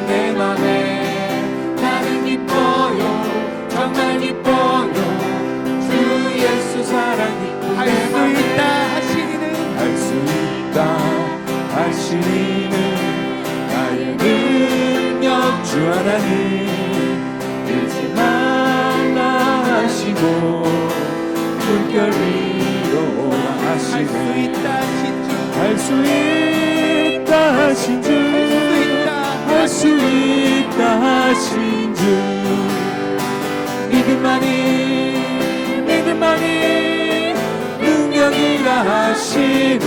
내 맘에 나는 기뻐요 정말 기뻐요 주 예수 사랑이 할 수 있다 하시니는 할 수 있다 하시니는 나의 능력 주 하나님 잊지 말라 하시고 물결 위로 오라 하시네 할 수 있다 하신 주 할 수 있다 하신 주 믿음만이 능력이라 하시네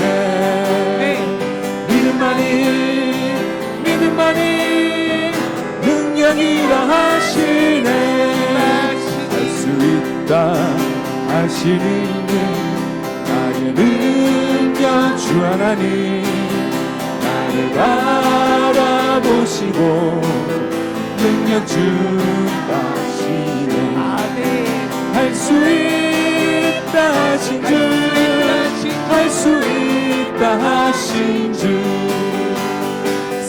믿음만이 능력이라 하시네 할 수 있다 하시니 나의 능력 주 하나님 나를 바라보시고 능력 주시네 할 수 있다 하신 주 할 수 있다 하신 주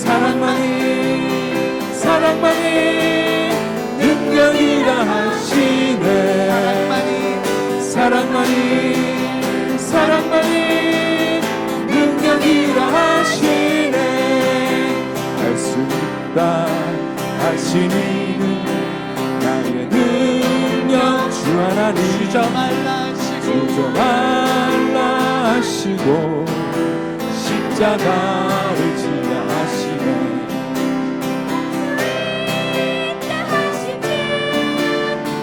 사랑만이 능력이라 하시네 사랑만이 능력이라 하시네 할 수 있다 하시니 나의 능력 주 하나님 주저 말라 하시고 십자가를 지라 하시네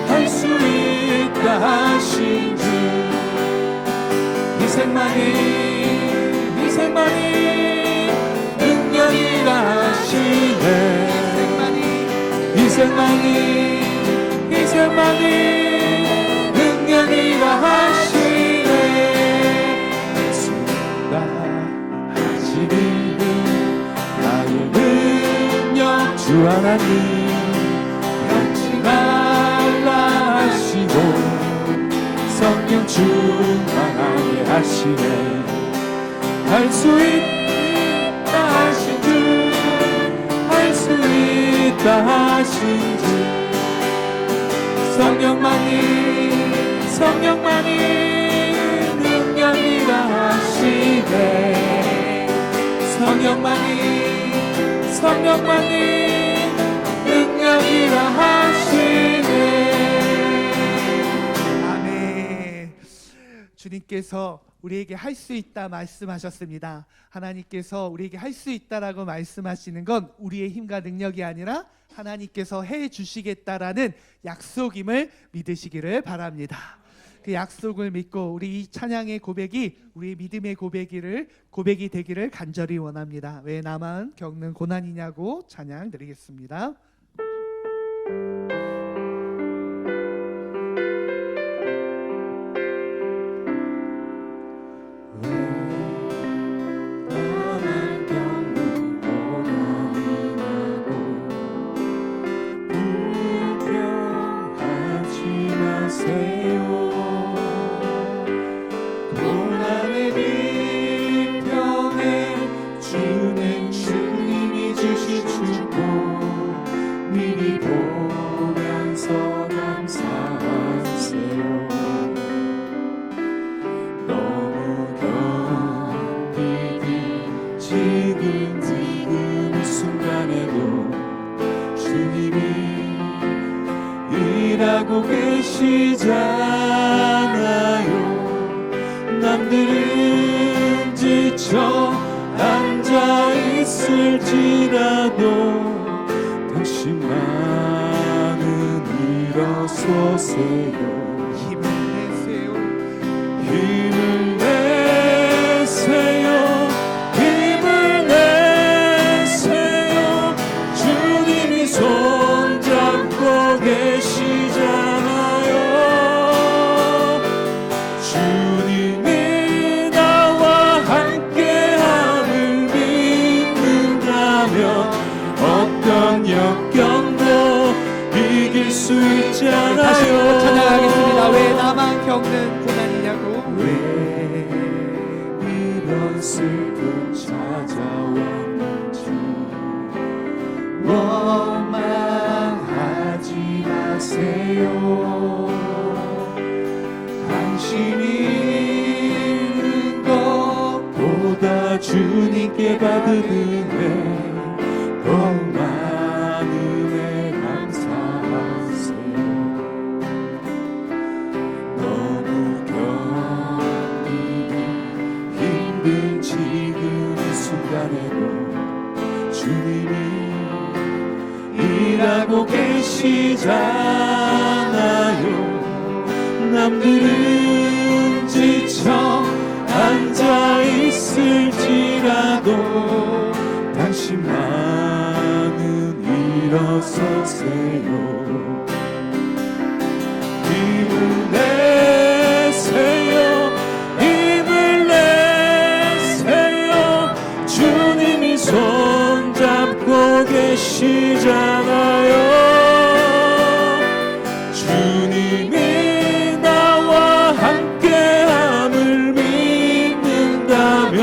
할 수 있다 하신 주 희생만이 능력이라 하시네 희생만이 능력이라 하시네 할 수 있다 하시니 나의 능력 주 하나님 잊지 말라 하시고 성령 충만하게 하시네 할 수 있다 하신 주 할 수 있다 하신 주 성령만이 능력이라 하시네 성령만이 능력이라 하시네 아멘. 주님께서 우리에게 할 수 있다 말씀하셨습니다. 하나님께서 우리에게 할 수 있다라고 말씀하시는 건 우리의 힘과 능력이 아니라 하나님께서 해 주시겠다라는 약속임을 믿으시기를 바랍니다. 그 약속을 믿고 우리 이 찬양의 고백이 우리의 믿음의 고백이 되기를 간절히 원합니다. 왜 나만 겪는 고난이냐고 찬양 드리겠습니다. 일하고 계시잖아요. 남들은 지쳐 앉아 있을지라도 당신만은 일어서세요. 힘을 내세요. 주님이 손잡고 계시잖아요. 주님이 나와 함께함을 믿는다면 어떤 역경도 이길 수 있잖아요. 다시 한번 찬양하겠습니다. 왜 나만 겪는 고난이냐고. 왜 이런 슬픔 찾아왔는지, 원망하지 마세요. 당신이 잃은 것보다 주님께 받은 은혜 더 많은 은혜 감사하세요. 너무 견디기 힘든 지금 이 순간에도 주님이 일하고 계시잖아요. 남들은 지쳐 앉아있을지라도 당신만은 일어서세요. 힘을 내세요. 힘을 내세요. 주님이 손잡고 계시잖아요. 주님이 나와 함께함을 믿는다면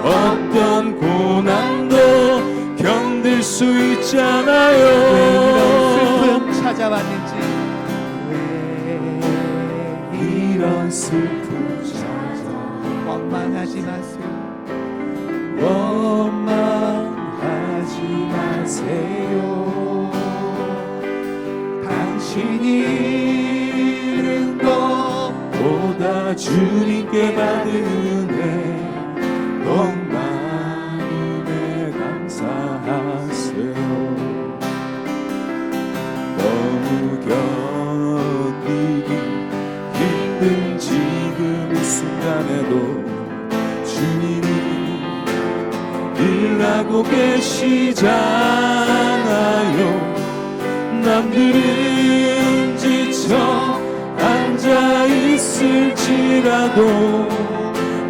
어떤 고난도 견딜 수 있잖아요. 왜 이런 슬픔 찾아왔는지, 왜 이런 슬픔 찾아 원망하지 마세요. 원망하지 마세요. 당신이 잃은 것보다 주님께 받은 은혜 더 많은 은혜 감사하세요. 너무 견디기 힘든 지금 이 순간에도 주님이 일하고 계시잖아요. 남들은 지쳐 앉아있을지라도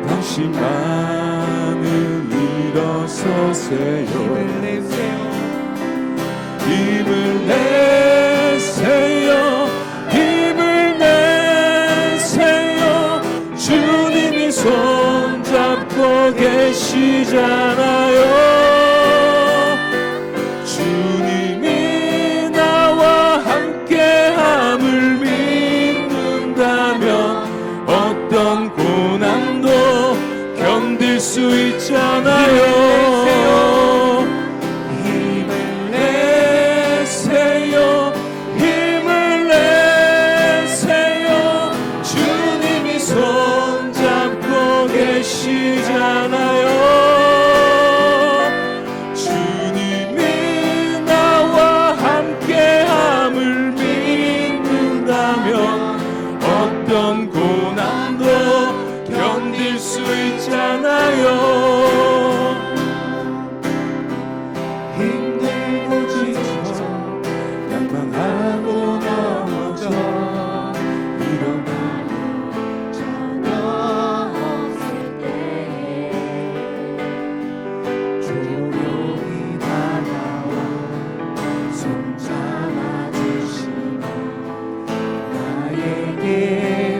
당신만은 일어서세요. 힘을 내세요. 힘을 내세요. 힘을 내세요. 주님이 손잡고 계시잖아요. 주님이 나와 함께함을 믿는다면 어떤 고난도 견딜 수 있잖아요. 힘을 내세요. 힘을 내세요. 주님이 손잡고 계시잖아요. 주님이 나와 함께함을 믿는다면 어떤 고난도 견딜 수 있잖아요. 힘들고 지쳐 낭망하고 넘어져 일어나며 저녁었을 때 조용히 다가와 손잡아주시며 나에게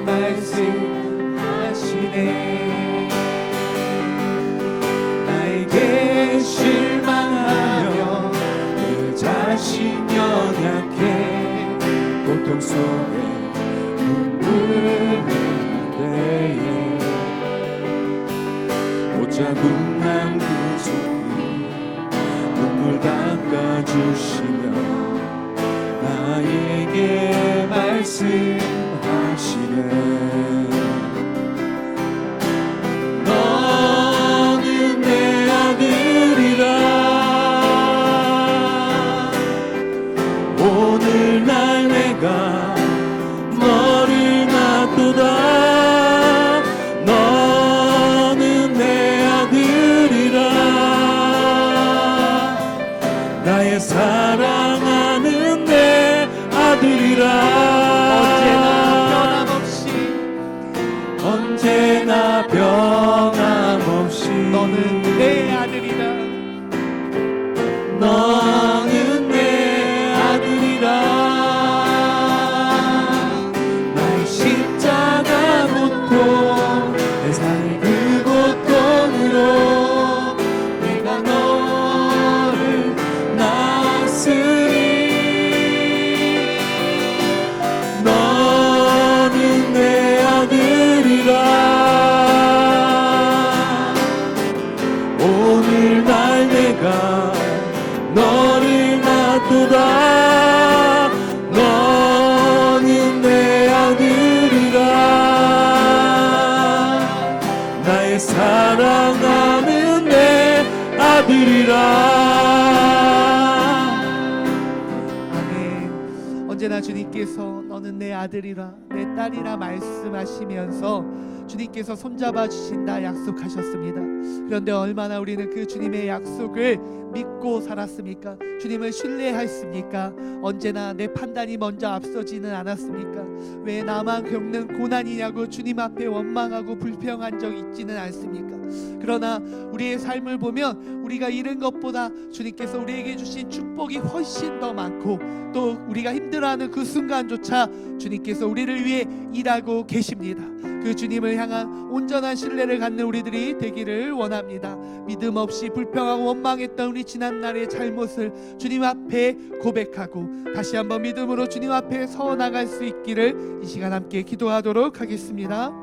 말씀하시네. 나에게 실망하며 내 자신 연약해 고통 속에 눈물 흘릴 때에 옷자국 남은 손이 눈물 닦아주시며 나에게 말씀하시네. 너는 내 아들이라. 오늘날 내가 너를 낳도다. 너는 내 아들이라. 나의 사랑하는 내 아들이라. 언제나 변함없이 너는 내 아들이다. 너는 내 아들이라. 나의 십자가 고통 내 삶의 그 고통으로 내가 너를 낳았네. 너를 낳도다. 너는 내 아들이라. 나의 사랑하는 내 아들이라. 아멘. 언제나 주님께서 너는 내 아들이라 내 딸이라 말씀하시면서 주님께서 손잡아 주신다 약속하셨습니다. 그런데 얼마나 우리는 그 주님의 약속을 믿고 살았습니까? 주님을 신뢰했습니까? 언제나 내 판단이 먼저 앞서지는 않았습니까? 왜 나만 겪는 고난이냐고 주님 앞에 원망하고 불평한 적 있지는 않습니까? 그러나 우리의 삶을 보면 우리가 잃은 것보다 주님께서 우리에게 주신 축복이 훨씬 더 많고, 또 우리가 힘들어하는 그 순간조차 주님께서 우리를 위해 일하고 계십니다. 그 주님을 향한 온전한 신뢰를 갖는 우리들이 되기를 원합니다. 믿음 없이 불평하고 원망했던 우리 지난날의 잘못을 주님 앞에 고백하고 다시 한번 믿음으로 주님 앞에 서 나갈 수 있기를 이 시간 함께 기도하도록 하겠습니다.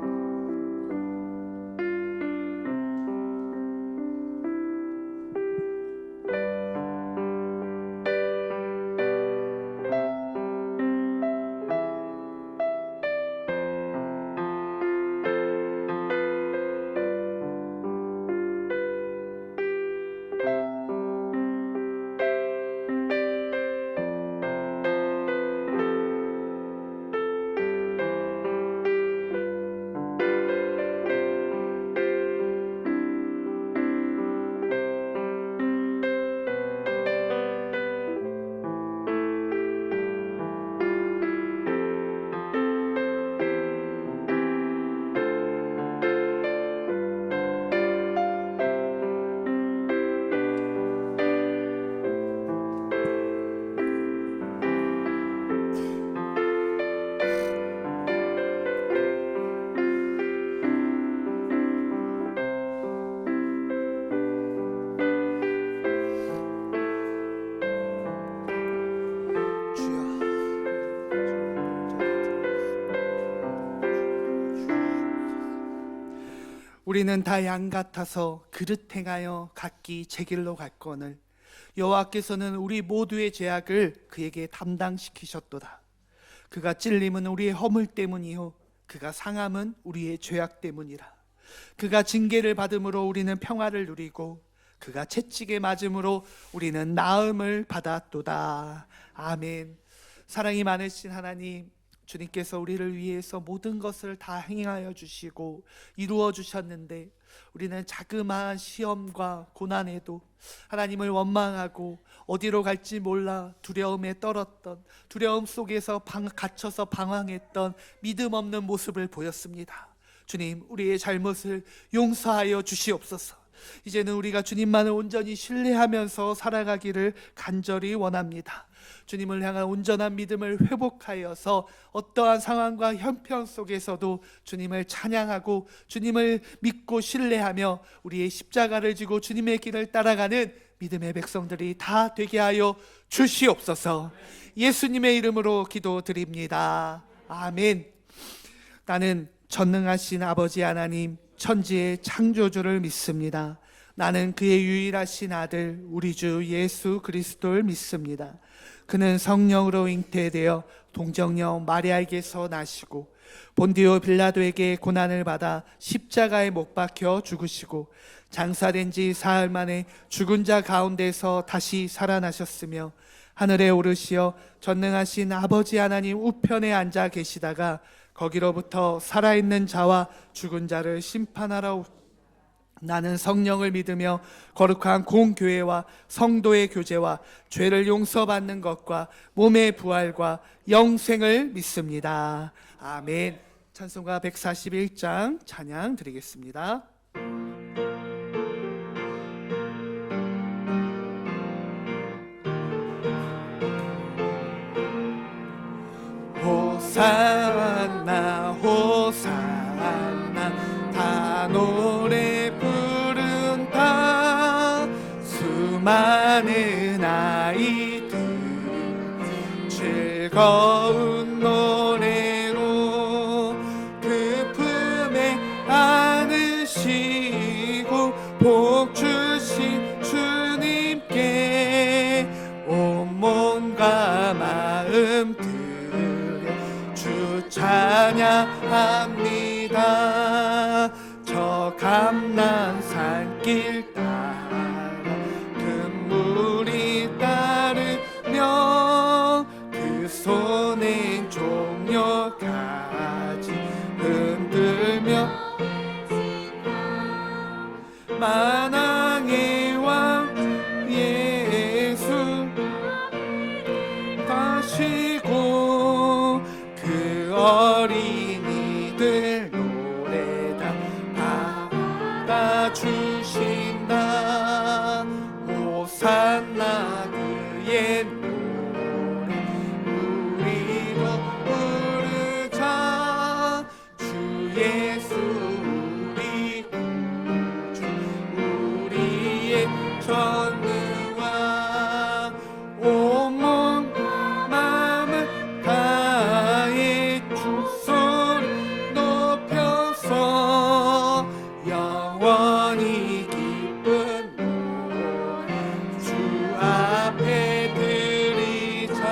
우리는 다 양 같아서 그릇 행하여 각기 제 길로 갔거늘 여호와께서는 우리 모두의 죄악을 그에게 담당시키셨도다. 그가 찔림은 우리의 허물 때문이요 그가 상함은 우리의 죄악 때문이라. 그가 징계를 받음으로 우리는 평화를 누리고 그가 채찍에 맞음으로 우리는 나음을 받았도다. 아멘. 사랑이 많으신 하나님, 주님께서 우리를 위해서 모든 것을 다 행하여 주시고 이루어 주셨는데, 우리는 자그마한 시험과 고난에도 하나님을 원망하고 어디로 갈지 몰라 두려움에 떨었던, 두려움 속에서 갇혀서 방황했던 믿음 없는 모습을 보였습니다. 주님, 우리의 잘못을 용서하여 주시옵소서. 이제는 우리가 주님만을 온전히 신뢰하면서 살아가기를 간절히 원합니다. 주님을 향한 온전한 믿음을 회복하여서 어떠한 상황과 형편 속에서도 주님을 찬양하고 주님을 믿고 신뢰하며 우리의 십자가를 지고 주님의 길을 따라가는 믿음의 백성들이 다 되게 하여 주시옵소서. 예수님의 이름으로 기도드립니다. 아멘. 나는 전능하신 아버지 하나님, 천지의 창조주를 믿습니다. 나는 그의 유일하신 아들 우리 주 예수 그리스도를 믿습니다. 그는 성령으로 잉태되어 동정녀 마리아에게서 나시고 본디오 빌라도에게 고난을 받아 십자가에 못 박혀 죽으시고 장사된 지 사흘 만에 죽은 자 가운데서 다시 살아나셨으며 하늘에 오르시어 전능하신 아버지 하나님 우편에 앉아 계시다가 거기로부터 살아있는 자와 죽은 자를 심판하러 나는 성령을 믿으며 거룩한 공교회와 성도의 교제와 죄를 용서받는 것과 몸의 부활과 영생을 믿습니다. 아멘. 찬송가 141장 찬양 드리겠습니다. 호산나 호산나 다 노래 부른다. 수많은 아이들 즐거운 노래로 그 품에 안으시고 복 주신 주님께 합니다. 저 감난산 길 따라 금물이 따르며 그 손에 종려까지 흔들며 만왕의 왕 예수 가시고 그 어린이들 노래다 받아주신다. 오산나 그의 노래 우리도 부르자. 주 예수 우리 구주 우리의 전능왕 온몸 마음을 다해 주 소리 높여서 영원히 기쁜 노래 주 앞에 드리자.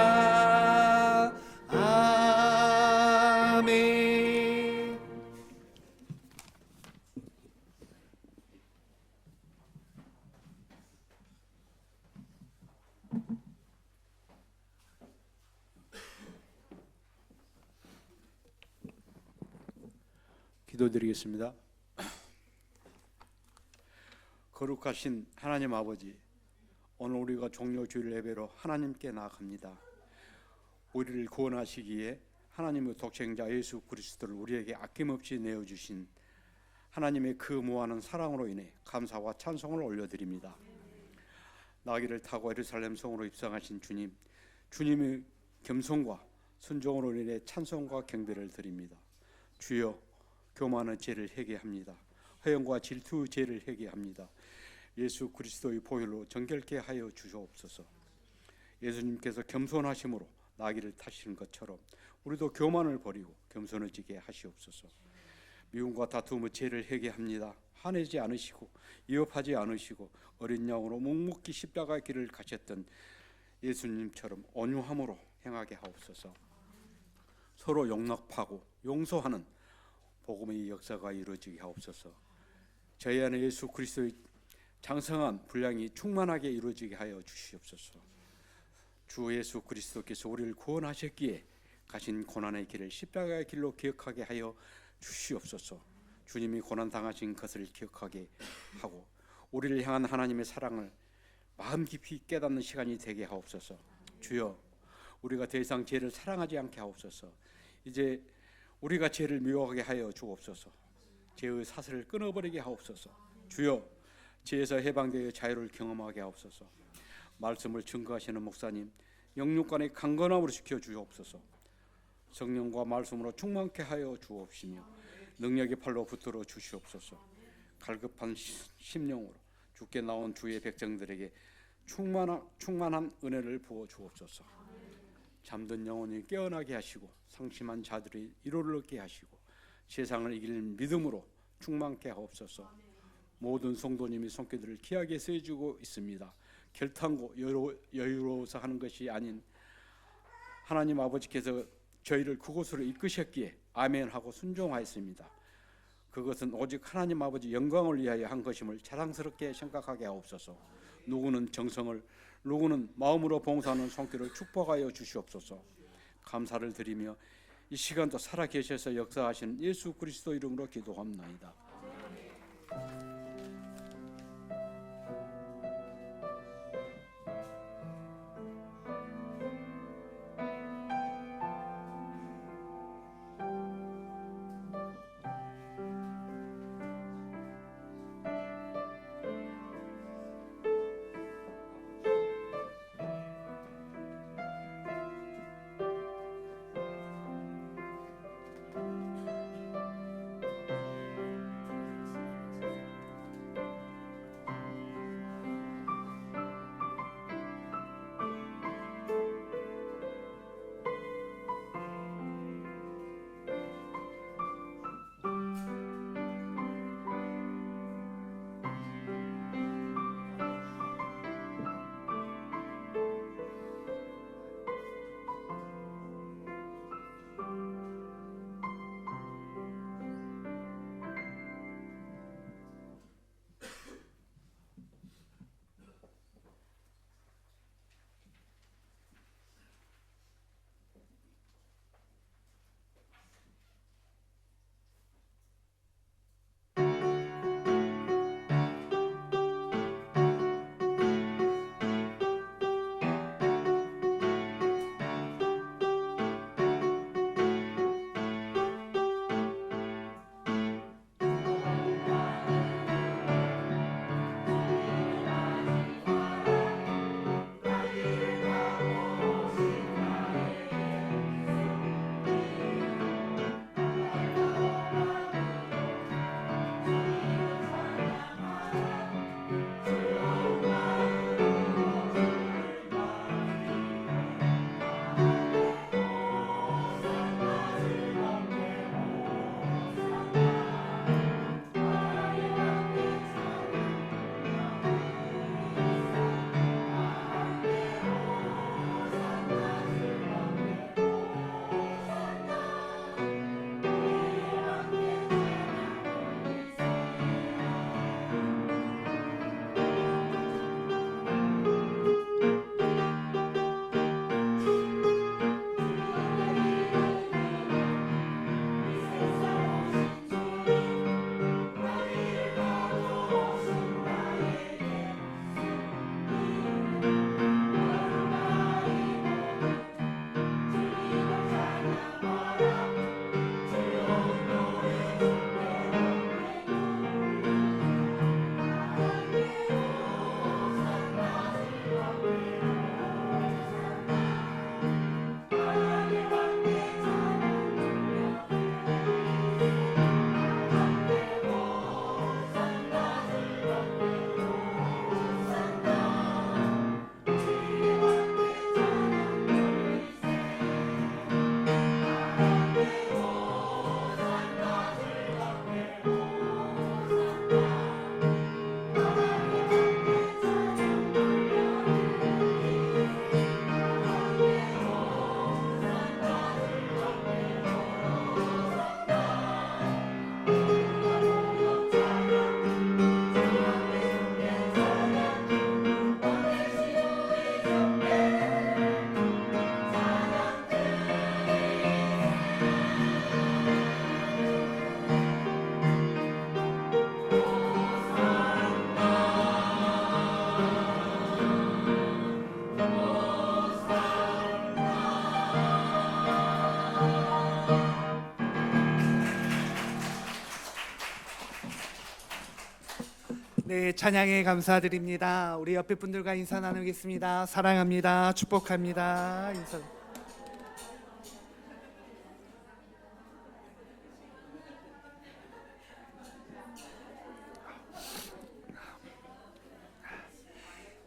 아멘. 기도드리겠습니다. 거룩하신 하나님 아버지, 오늘 우리가 종료주일 예배로 하나님께 나아갑니다. 우리를 구원하시기에 하나님의 독생자 예수 그리스도를 우리에게 아낌없이 내어주신 하나님의 그 무한한 사랑으로 인해 감사와 찬송을 올려드립니다. 나귀를 타고 예루살렘 성으로 입성하신 주님, 주님의 겸손과 순종으로 인해 찬송과 경배를 드립니다. 주여, 교만의 죄를 회개합니다. 허영과 질투의 죄를 회개합니다. 예수 그리스도의 보혈로 정결케 하여 주시옵소서. 예수님께서 겸손하심으로 나귀를 타시는 것처럼 우리도 교만을 버리고 겸손해지게 하시옵소서. 미움과 다툼의 죄를 회개합니다. 화내지 않으시고 위협하지 않으시고 어린 양으로 묵묵히 십자가의 길을 가셨던 예수님처럼 온유함으로 행하게 하옵소서. 서로 용납하고 용서하는 복음의 역사가 이루어지게 하옵소서. 저희 안에 예수 그리스도의 장성한 분량이 충만하게 이루어지게 하여 주시옵소서. 주 예수 그리스도께서 우리를 구원하셨기에 가신 고난의 길을 십자가의 길로 기억하게 하여 주시옵소서. 주님이 고난 당하신 것을 기억하게 하고 우리를 향한 하나님의 사랑을 마음 깊이 깨닫는 시간이 되게 하옵소서. 주여, 우리가 더 이상 죄를 사랑하지 않게 하옵소서. 이제 우리가 죄를 미워하게 하여 주옵소서. 죄의 사슬을 끊어버리게 하옵소서. 주여, 죄에서 해방되어 자유를 경험하게 하옵소서. 말씀을 증거하시는 목사님, 영육간의 강건함으로 지켜 주옵소서. 성령과 말씀으로 충만케 하여 주옵시며 능력의 팔로 붙들어 주시옵소서. 갈급한 심령으로 주께 나온 주의 백성들에게 충만한 은혜를 부어 주옵소서. 잠든 영혼이 깨어나게 하시고 상심한 자들이 위로를 얻게 하시고 세상을 이길 믿음으로 충만케 하옵소서. 모든 성도님이 손길들을 귀하게 쓰여주고 있습니다. 결탄고 여유로워서 하는 것이 아닌 하나님 아버지께서 저희를 그곳으로 이끄셨기에 아멘하고 순종하였습니다. 그것은 오직 하나님 아버지 영광을 위하여 한 것임을 자랑스럽게 생각하게 하옵소서. 누구는 정성을, 누구는 마음으로 봉사하는 손길을 축복하여 주시옵소서. 감사를 드리며 이 시간도 살아계셔서 역사하시는 예수 그리스도 이름으로 기도합나이다. 네, 찬양에 감사드립니다. 우리 옆에 분들과 인사 나누겠습니다. 사랑합니다. 축복합니다. 인사.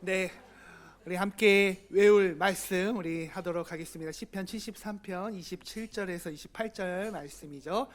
네, 우리 함께 외울 말씀 우리 하도록 하겠습니다. 시편 73편 27절에서 28절 말씀이죠.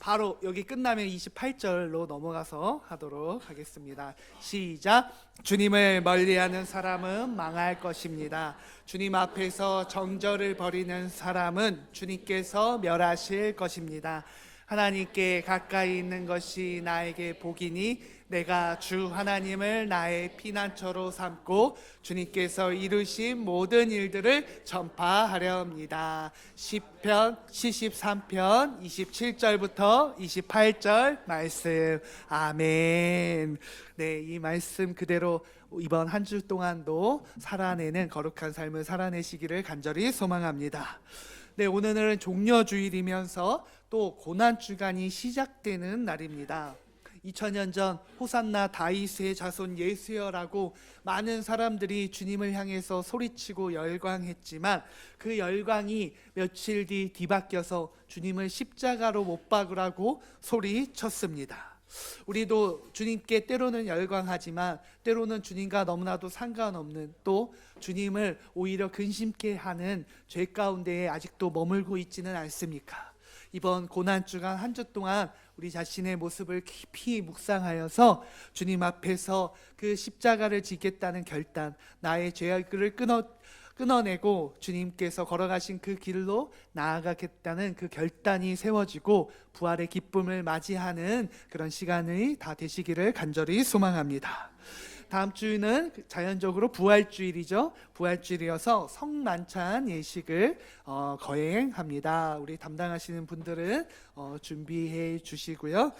바로 여기 끝나면 28절로 넘어가서 하도록 하겠습니다. 시작. 주님을 멀리하는 사람은 망할 것입니다. 주님 앞에서 정절을 벌이는 사람은 주님께서 멸하실 것입니다. 하나님께 가까이 있는 것이 나에게 복이니 내가 주 하나님을 나의 피난처로 삼고 주님께서 이루신 모든 일들을 전파하려 합니다. 시편 73편 27절부터 28절 말씀. 아멘. 네, 이 말씀 그대로 이번 한 주 동안도 살아내는 거룩한 삶을 살아내시기를 간절히 소망합니다. 네, 오늘은 종려주일이면서 또 고난주간이 시작되는 날입니다. 2000년 전 호산나 다윗의 자손 예수여라고 많은 사람들이 주님을 향해서 소리치고 열광했지만 그 열광이 며칠 뒤 뒤바뀌어서 주님을 십자가로 못 박으라고 소리쳤습니다. 우리도 주님께 때로는 열광하지만 때로는 주님과 너무나도 상관없는 또 주님을 오히려 근심케 하는 죄 가운데에 아직도 머물고 있지는 않습니까? 이번 고난주간 한 주 동안 우리 자신의 모습을 깊이 묵상하여서 주님 앞에서 그 십자가를 지겠다는 결단, 나의 죄악을 끊어내고 주님께서 걸어가신 그 길로 나아가겠다는 그 결단이 세워지고 부활의 기쁨을 맞이하는 그런 시간이 다 되시기를 간절히 소망합니다. 다음 주는 자연적으로 부활주일이죠. 부활주일이어서 성만찬 예식을 거행합니다. 우리 담당하시는 분들은 준비해 주시고요.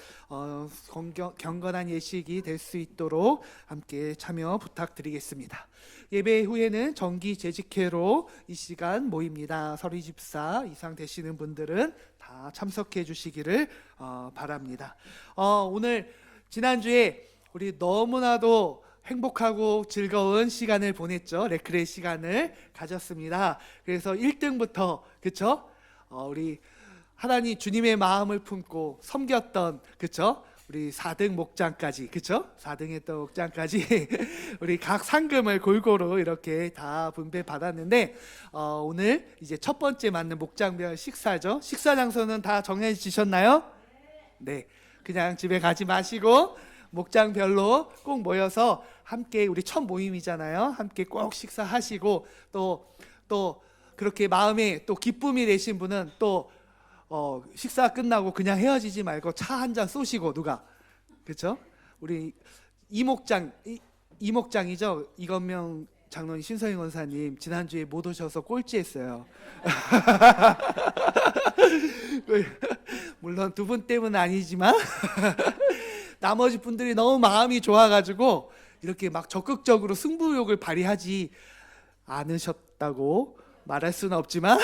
경건한 예식이 될 수 있도록 함께 참여 부탁드리겠습니다. 예배 후에는 정기 재직회로 이 시간 모입니다. 서리 집사 이상 되시는 분들은 다 참석해 주시기를 바랍니다. 오늘 지난주에 우리 너무나도 행복하고 즐거운 시간을 보냈죠. 레크레 시간을 가졌습니다. 그래서 1등부터 그쵸? 우리 하나님 주님의 마음을 품고 섬겼던 그쵸? 우리 4등 목장까지 그쵸? 4등 했던 목장까지 우리 각 상금을 골고루 이렇게 다 분배 받았는데 오늘 이제 첫 번째 맞는 목장별 식사죠. 식사 장소는 다 정해지셨나요? 네, 그냥 집에 가지 마시고 목장별로 꼭 모여서 함께 우리 첫 모임이잖아요. 함께 꼭 식사하시고 또 그렇게 마음에 또 기쁨이 되신 분은 또 식사 끝나고 그냥 헤어지지 말고 차 한 잔 쏘시고 누가 그렇죠? 우리 이목장이죠. 이건명 장로님, 신서희 권사님 지난주에 못 오셔서 꼴찌했어요. 물론 두 분 때문은 아니지만 나머지 분들이 너무 마음이 좋아가지고 이렇게 막 적극적으로 승부욕을 발휘하지 않으셨다고 말할 수는 없지만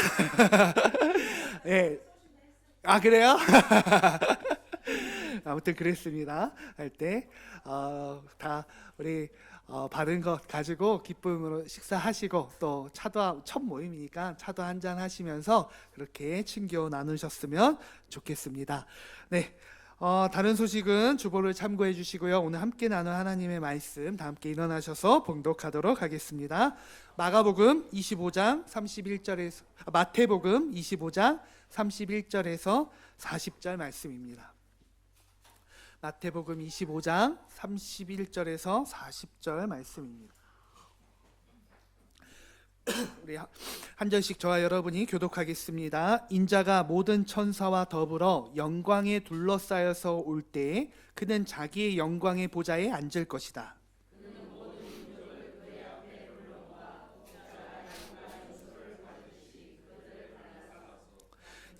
네. 아 그래요? 아무튼 그랬습니다. 할 때 다 우리 받은 것 가지고 기쁨으로 식사하시고 또 차도 첫 모임이니까 차도 한잔 하시면서 그렇게 친교 나누셨으면 좋겠습니다. 네. 다른 소식은 주보를 참고해 주시고요. 오늘 함께 나눌 하나님의 말씀 다 함께 일어나셔서 봉독하도록 하겠습니다. 마태복음 25장 31절에서 40절 말씀입니다. 마태복음 25장 31절에서 40절 말씀입니다. 우리 한 절씩 저와 여러분이 교독하겠습니다. 인자가 모든 천사와 더불어 영광에 둘러싸여서 올 때에 그는 자기의 영광의 보좌에 앉을 것이다.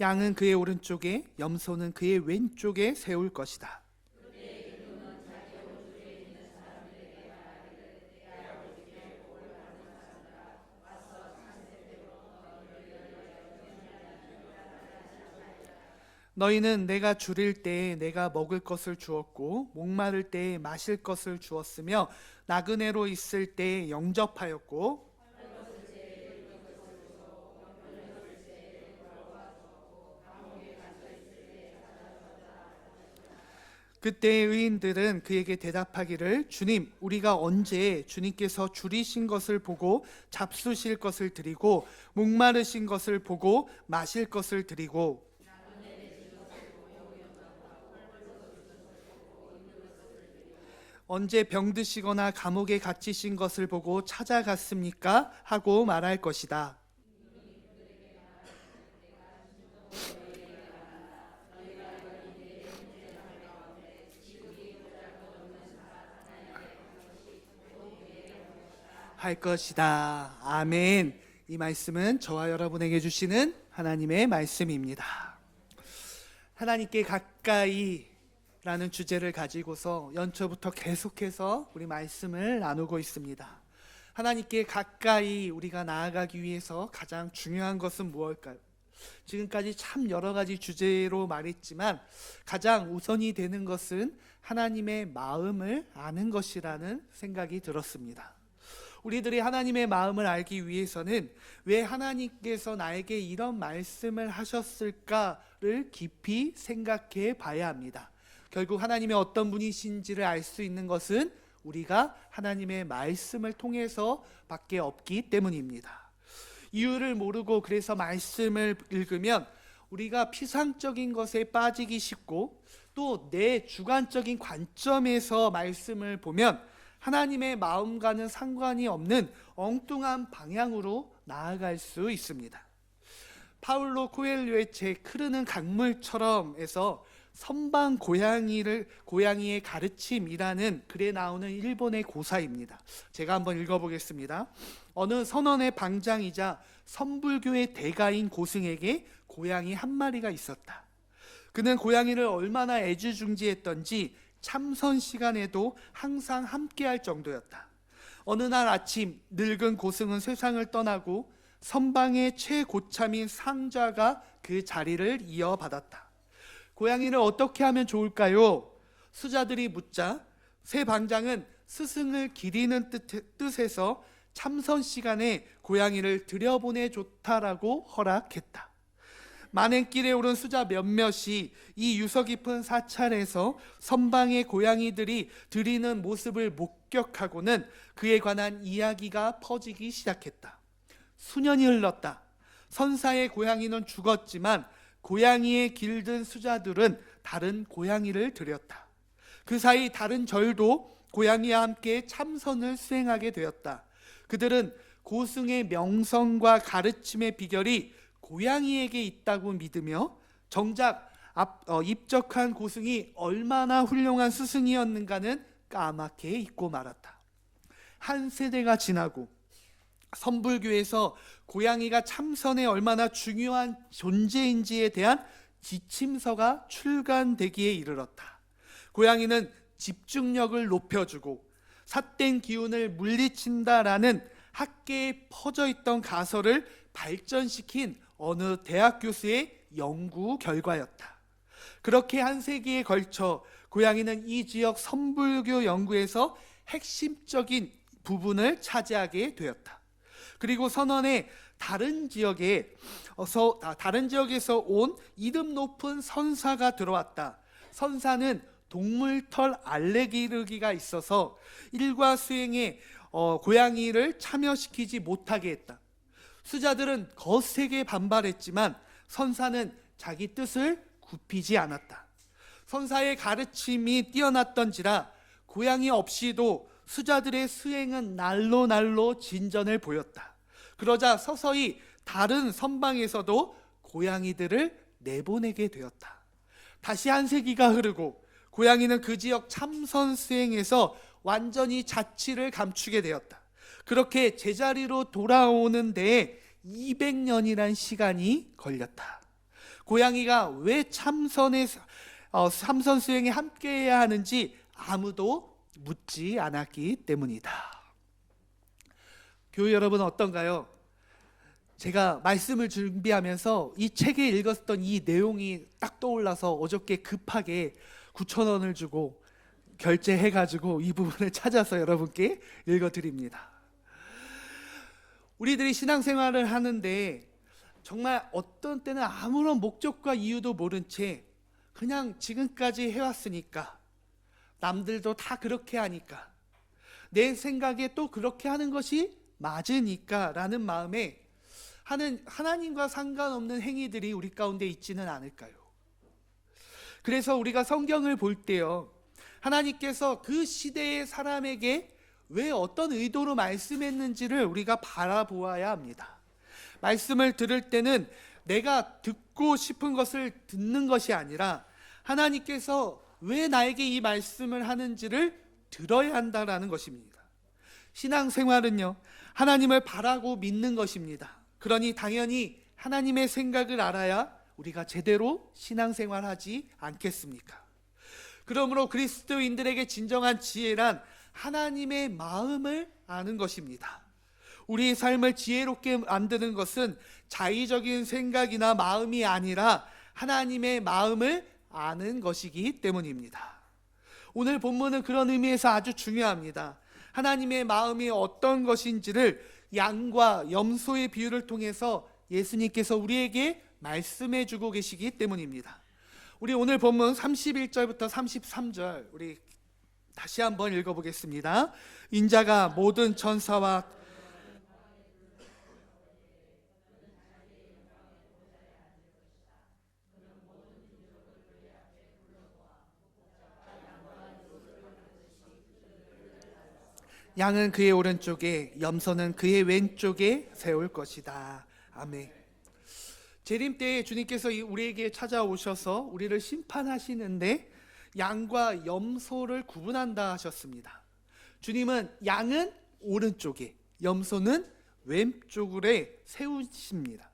양은 그의 오른쪽에 염소는 그의 왼쪽에 세울 것이다. 너희는 내가 줄일 때에 내가 먹을 것을 주었고 목마를 때에 마실 것을 주었으며 나그네로 있을 때에 영접하였고 그때 의인들은 그에게 대답하기를 주님 우리가 언제 주님께서 줄이신 것을 보고 잡수실 것을 드리고 목마르신 것을 보고 마실 것을 드리고 언제 병드시거나 감옥에 갇히신 것을 보고 찾아갔습니까? 하고 말할 것이다. 할 것이다. 아멘. 이 말씀은 저와 여러분에게 주시는 하나님의 말씀입니다. 하나님께 가까이 라는 주제를 가지고서 연초부터 계속해서 우리 말씀을 나누고 있습니다. 하나님께 가까이 우리가 나아가기 위해서 가장 중요한 것은 무엇일까요? 지금까지 참 여러 가지 주제로 말했지만 가장 우선이 되는 것은 하나님의 마음을 아는 것이라는 생각이 들었습니다. 우리들이 하나님의 마음을 알기 위해서는 왜 하나님께서 나에게 이런 말씀을 하셨을까를 깊이 생각해 봐야 합니다. 결국 하나님의 어떤 분이신지를 알 수 있는 것은 우리가 하나님의 말씀을 통해서 밖에 없기 때문입니다. 이유를 모르고 그래서 말씀을 읽으면 우리가 피상적인 것에 빠지기 쉽고 또 내 주관적인 관점에서 말씀을 보면 하나님의 마음과는 상관이 없는 엉뚱한 방향으로 나아갈 수 있습니다. 파울로 코엘료의 책 흐르는 강물처럼에서 선방 고양이의 가르침이라는 글에 나오는 일본의 고사입니다. 제가 한번 읽어보겠습니다. 어느 선원의 방장이자 선불교의 대가인 고승에게 고양이 한 마리가 있었다. 그는 고양이를 얼마나 애지중지했던지 참선 시간에도 항상 함께할 정도였다. 어느 날 아침 늙은 고승은 세상을 떠나고 선방의 최고참인 상좌가 그 자리를 이어받았다. 고양이를 어떻게 하면 좋을까요? 수자들이 묻자 새 방장은 스승을 기리는 뜻에서 참선 시간에 고양이를 들여보내 좋다라고 허락했다. 만행길에 오른 수자 몇몇이 이 유서 깊은 사찰에서 선방의 고양이들이 들이는 모습을 목격하고는 그에 관한 이야기가 퍼지기 시작했다. 수년이 흘렀다. 선사의 고양이는 죽었지만 고양이에 길든 수자들은 다른 고양이를 들였다. 그 사이 다른 절도 고양이와 함께 참선을 수행하게 되었다. 그들은 고승의 명성과 가르침의 비결이 고양이에게 있다고 믿으며 정작 입적한 고승이 얼마나 훌륭한 스승이었는가는 까맣게 잊고 말았다. 한 세대가 지나고 선불교에서 고양이가 참선에 얼마나 중요한 존재인지에 대한 지침서가 출간되기에 이르렀다. 고양이는 집중력을 높여주고 삿된 기운을 물리친다라는 학계에 퍼져있던 가설을 발전시킨 어느 대학 교수의 연구 결과였다. 그렇게 한 세기에 걸쳐 고양이는 이 지역 선불교 연구에서 핵심적인 부분을 차지하게 되었다. 그리고 선원의 다른 지역에서 온 이름 높은 선사가 들어왔다. 선사는 동물털 알레르기가 있어서 일과 수행에 고양이를 참여시키지 못하게 했다. 수자들은 거세게 반발했지만 선사는 자기 뜻을 굽히지 않았다. 선사의 가르침이 뛰어났던지라 고양이 없이도 수자들의 수행은 날로 진전을 보였다. 그러자 서서히 다른 선방에서도 고양이들을 내보내게 되었다. 다시 한 세기가 흐르고 고양이는 그 지역 참선 수행에서 완전히 자취를 감추게 되었다. 그렇게 제자리로 돌아오는 데에 200년이란 시간이 걸렸다. 고양이가 왜 참선 수행에 함께해야 하는지 아무도 묻지 않았기 때문이다. 교회 여러분 어떤가요? 제가 말씀을 준비하면서 이 책에 읽었던 이 내용이 딱 떠올라서 어저께 급하게 9,000원을 주고 결제해가지고 이 부분을 찾아서 여러분께 읽어드립니다. 우리들이 신앙생활을 하는데 정말 어떤 때는 아무런 목적과 이유도 모른 채 그냥 지금까지 해왔으니까, 남들도 다 그렇게 하니까, 내 생각에 또 그렇게 하는 것이 맞으니까 라는 마음에 하는 하나님과 상관없는 행위들이 우리 가운데 있지는 않을까요? 그래서 우리가 성경을 볼 때요, 하나님께서 그 시대의 사람에게 왜 어떤 의도로 말씀했는지를 우리가 바라보아야 합니다. 말씀을 들을 때는 내가 듣고 싶은 것을 듣는 것이 아니라 하나님께서 왜 나에게 이 말씀을 하는지를 들어야 한다라는 것입니다. 신앙생활은요, 하나님을 바라고 믿는 것입니다. 그러니 당연히 하나님의 생각을 알아야 우리가 제대로 신앙생활하지 않겠습니까? 그러므로 그리스도인들에게 진정한 지혜란 하나님의 마음을 아는 것입니다. 우리의 삶을 지혜롭게 만드는 것은 자의적인 생각이나 마음이 아니라 하나님의 마음을 아는 것이기 때문입니다. 오늘 본문은 그런 의미에서 아주 중요합니다. 하나님의 마음이 어떤 것인지를 양과 염소의 비유를 통해서 예수님께서 우리에게 말씀해 주고 계시기 때문입니다. 우리 오늘 본문 31절부터 33절 우리 다시 한번 읽어보겠습니다. 인자가 모든 천사와 양은 그의 오른쪽에, 염소는 그의 왼쪽에 세울 것이다. 아멘. 재림 때에 주님께서 우리에게 찾아오셔서 우리를 심판하시는데 양과 염소를 구분한다 하셨습니다. 주님은 양은 오른쪽에, 염소는 왼쪽으로 세우십니다.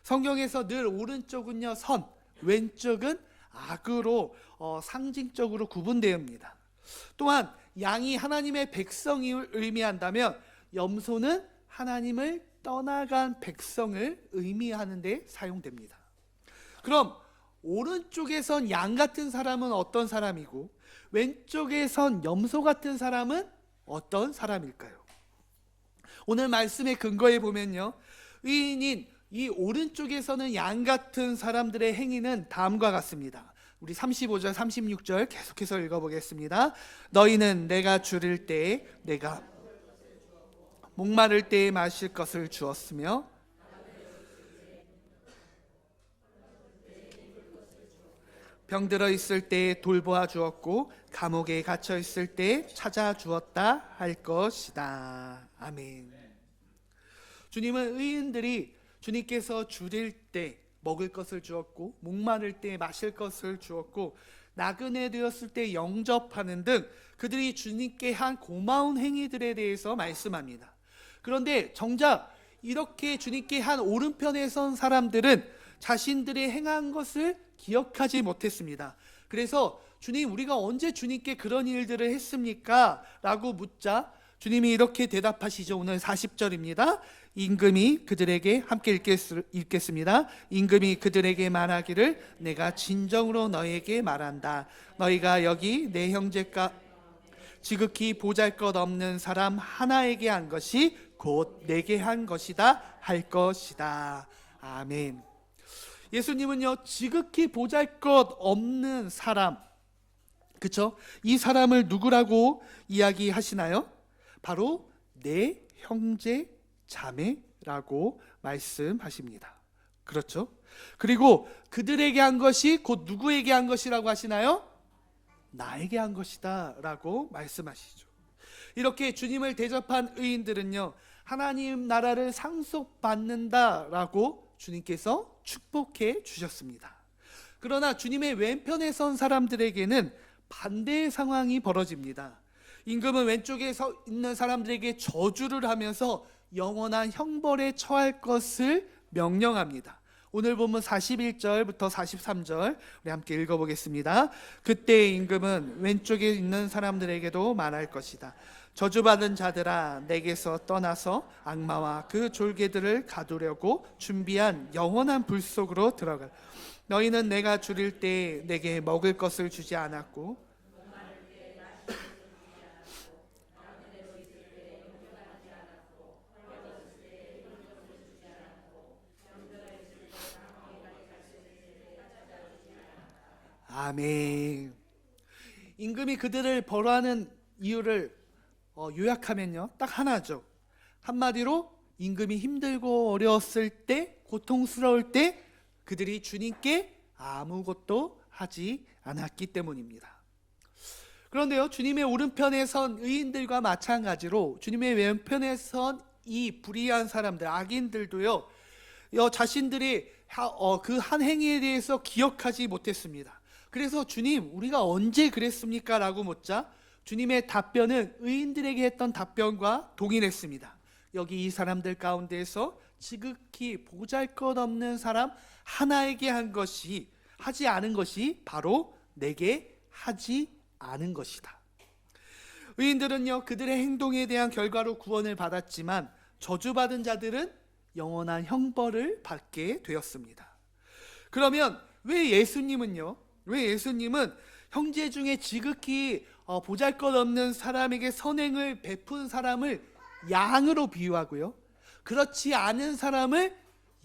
성경에서 늘 오른쪽은요 선, 왼쪽은 악으로 상징적으로 구분되옵니다. 또한 양이 하나님의 백성을 의미한다면 염소는 하나님을 떠나간 백성을 의미하는 데 사용됩니다. 그럼 오른쪽에선 양 같은 사람은 어떤 사람이고 왼쪽에선 염소 같은 사람은 어떤 사람일까요? 오늘 말씀의 근거에 보면요, 의인인 이 오른쪽에서는 양 같은 사람들의 행위는 다음과 같습니다. 우리 35절 36절 계속해서 읽어보겠습니다. 너희는 내가 줄일 때에 내가 목마를 때에 마실 것을 주었으며 병들어 있을 때에 돌보아 주었고 감옥에 갇혀 있을 때에 찾아 주었다 할 것이다. 아멘. 주님은 의인들이 주님께서 줄일 때 먹을 것을 주었고 목마를 때 마실 것을 주었고 나그네 되었을 때 영접하는 등 그들이 주님께 한 고마운 행위들에 대해서 말씀합니다. 그런데 정작 이렇게 주님께 한 오른편에 선 사람들은 자신들이 행한 것을 기억하지 못했습니다. 그래서 주님, 우리가 언제 주님께 그런 일들을 했습니까? 라고 묻자 주님이 이렇게 대답하시죠. 오늘 40절입니다. 임금이 그들에게 함께 읽겠습니다. 임금이 그들에게 말하기를 내가 진정으로 너에게 말한다. 너희가 여기 내 형제가 지극히 보잘것없는 사람 하나에게 한 것이 곧 내게 한 것이다 할 것이다. 아멘. 예수님은요, 지극히 보잘것없는 사람, 그렇죠? 이 사람을 누구라고 이야기하시나요? 바로 내 형제 자매라고 말씀하십니다. 그렇죠? 그리고 그들에게 한 것이 곧 누구에게 한 것이라고 하시나요? 나에게 한 것이다 라고 말씀하시죠. 이렇게 주님을 대접한 의인들은요, 하나님 나라를 상속받는다 라고 주님께서 축복해 주셨습니다. 그러나 주님의 왼편에 선 사람들에게는 반대의 상황이 벌어집니다. 임금은 왼쪽에 서 있는 사람들에게 저주를 하면서 영원한 형벌에 처할 것을 명령합니다. 오늘 본문 41절부터 43절 우리 함께 읽어보겠습니다. 그때의 임금은 왼쪽에 있는 사람들에게도 말할 것이다. 저주받은 자들아, 내게서 떠나서 악마와 그 졸개들을 가두려고 준비한 영원한 불 속으로 들어가. 너희는 내가 줄일 때 내게 먹을 것을 주지 않았고 아멘. 임금이 그들을 벌하는 이유를 요약하면요, 딱 하나죠. 한마디로 임금이 힘들고 어려웠을 때, 고통스러울 때 그들이 주님께 아무것도 하지 않았기 때문입니다. 그런데요, 주님의 오른편에 선 의인들과 마찬가지로 주님의 왼편에 선 이 불의한 사람들, 악인들도요, 자신들이 그 한 행위에 대해서 기억하지 못했습니다. 그래서 주님, 우리가 언제 그랬습니까? 라고 묻자 주님의 답변은 의인들에게 했던 답변과 동일했습니다. 여기 이 사람들 가운데에서 지극히 보잘것없는 사람 하나에게 하지 않은 것이 바로 내게 하지 않은 것이다. 의인들은요, 그들의 행동에 대한 결과로 구원을 받았지만 저주받은 자들은 영원한 형벌을 받게 되었습니다. 그러면 왜 예수님은 형제 중에 지극히 보잘것없는 사람에게 선행을 베푼 사람을 양으로 비유하고요, 그렇지 않은 사람을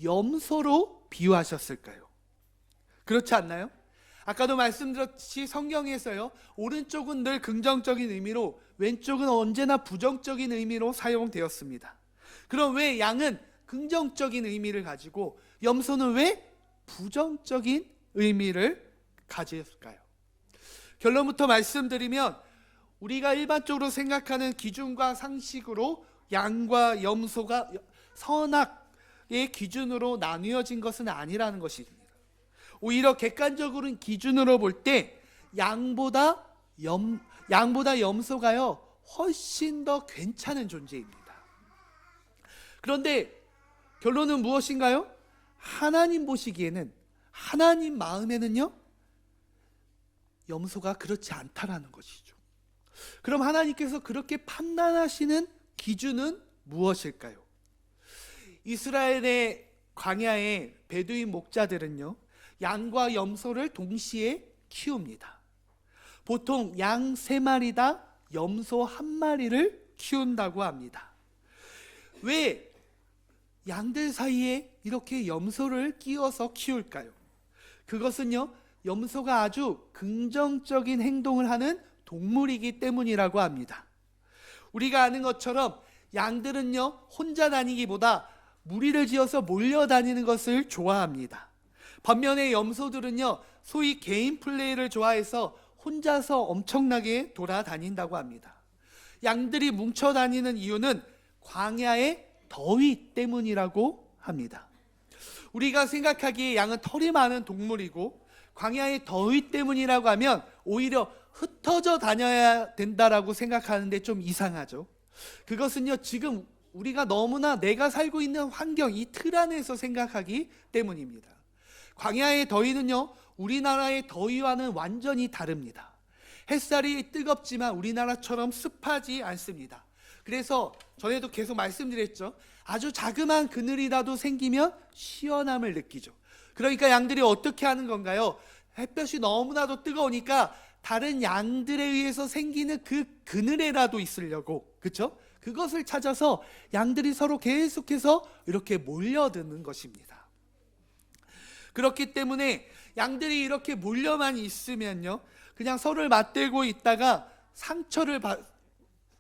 염소로 비유하셨을까요? 그렇지 않나요? 아까도 말씀드렸듯이 성경에서요, 오른쪽은 늘 긍정적인 의미로 왼쪽은 언제나 부정적인 의미로 사용되었습니다. 그럼 왜 양은 긍정적인 의미를 가지고 염소는 왜 부정적인 의미를 가질까요? 결론부터 말씀드리면 우리가 일반적으로 생각하는 기준과 상식으로 양과 염소가 선악의 기준으로 나뉘어진 것은 아니라는 것입니다. 오히려 객관적으로는 기준으로 볼 때 양보다 염소가요 훨씬 더 괜찮은 존재입니다. 그런데 결론은 무엇인가요? 하나님 보시기에는, 하나님 마음에는요, 염소가 그렇지 않다라는 것이죠. 그럼 하나님께서 그렇게 판단하시는 기준은 무엇일까요? 이스라엘의 광야의 베두인 목자들은요, 양과 염소를 동시에 키웁니다. 보통 양 3마리당 염소 1마리를 키운다고 합니다. 왜 양들 사이에 이렇게 염소를 끼워서 키울까요? 그것은요, 염소가 아주 긍정적인 행동을 하는 동물이기 때문이라고 합니다. 우리가 아는 것처럼 양들은요, 혼자 다니기보다 무리를 지어서 몰려다니는 것을 좋아합니다. 반면에 염소들은요, 소위 개인 플레이를 좋아해서 혼자서 엄청나게 돌아다닌다고 합니다. 양들이 뭉쳐 다니는 이유는 광야의 더위 때문이라고 합니다. 우리가 생각하기에 양은 털이 많은 동물이고 광야의 더위 때문이라고 하면 오히려 흩어져 다녀야 된다라고 생각하는데 좀 이상하죠. 그것은요, 지금 우리가 너무나 내가 살고 있는 환경, 이 틀 안에서 생각하기 때문입니다. 광야의 더위는요, 우리나라의 더위와는 완전히 다릅니다. 햇살이 뜨겁지만 우리나라처럼 습하지 않습니다. 그래서 전에도 계속 말씀드렸죠. 아주 자그마한 그늘이라도 생기면 시원함을 느끼죠. 그러니까 양들이 어떻게 하는 건가요? 햇볕이 너무나도 뜨거우니까 다른 양들에 의해서 생기는 그 그늘에라도 있으려고, 그렇죠? 그것을 찾아서 양들이 서로 계속해서 이렇게 몰려드는 것입니다. 그렇기 때문에 양들이 이렇게 몰려만 있으면요, 그냥 서로를 맞대고 있다가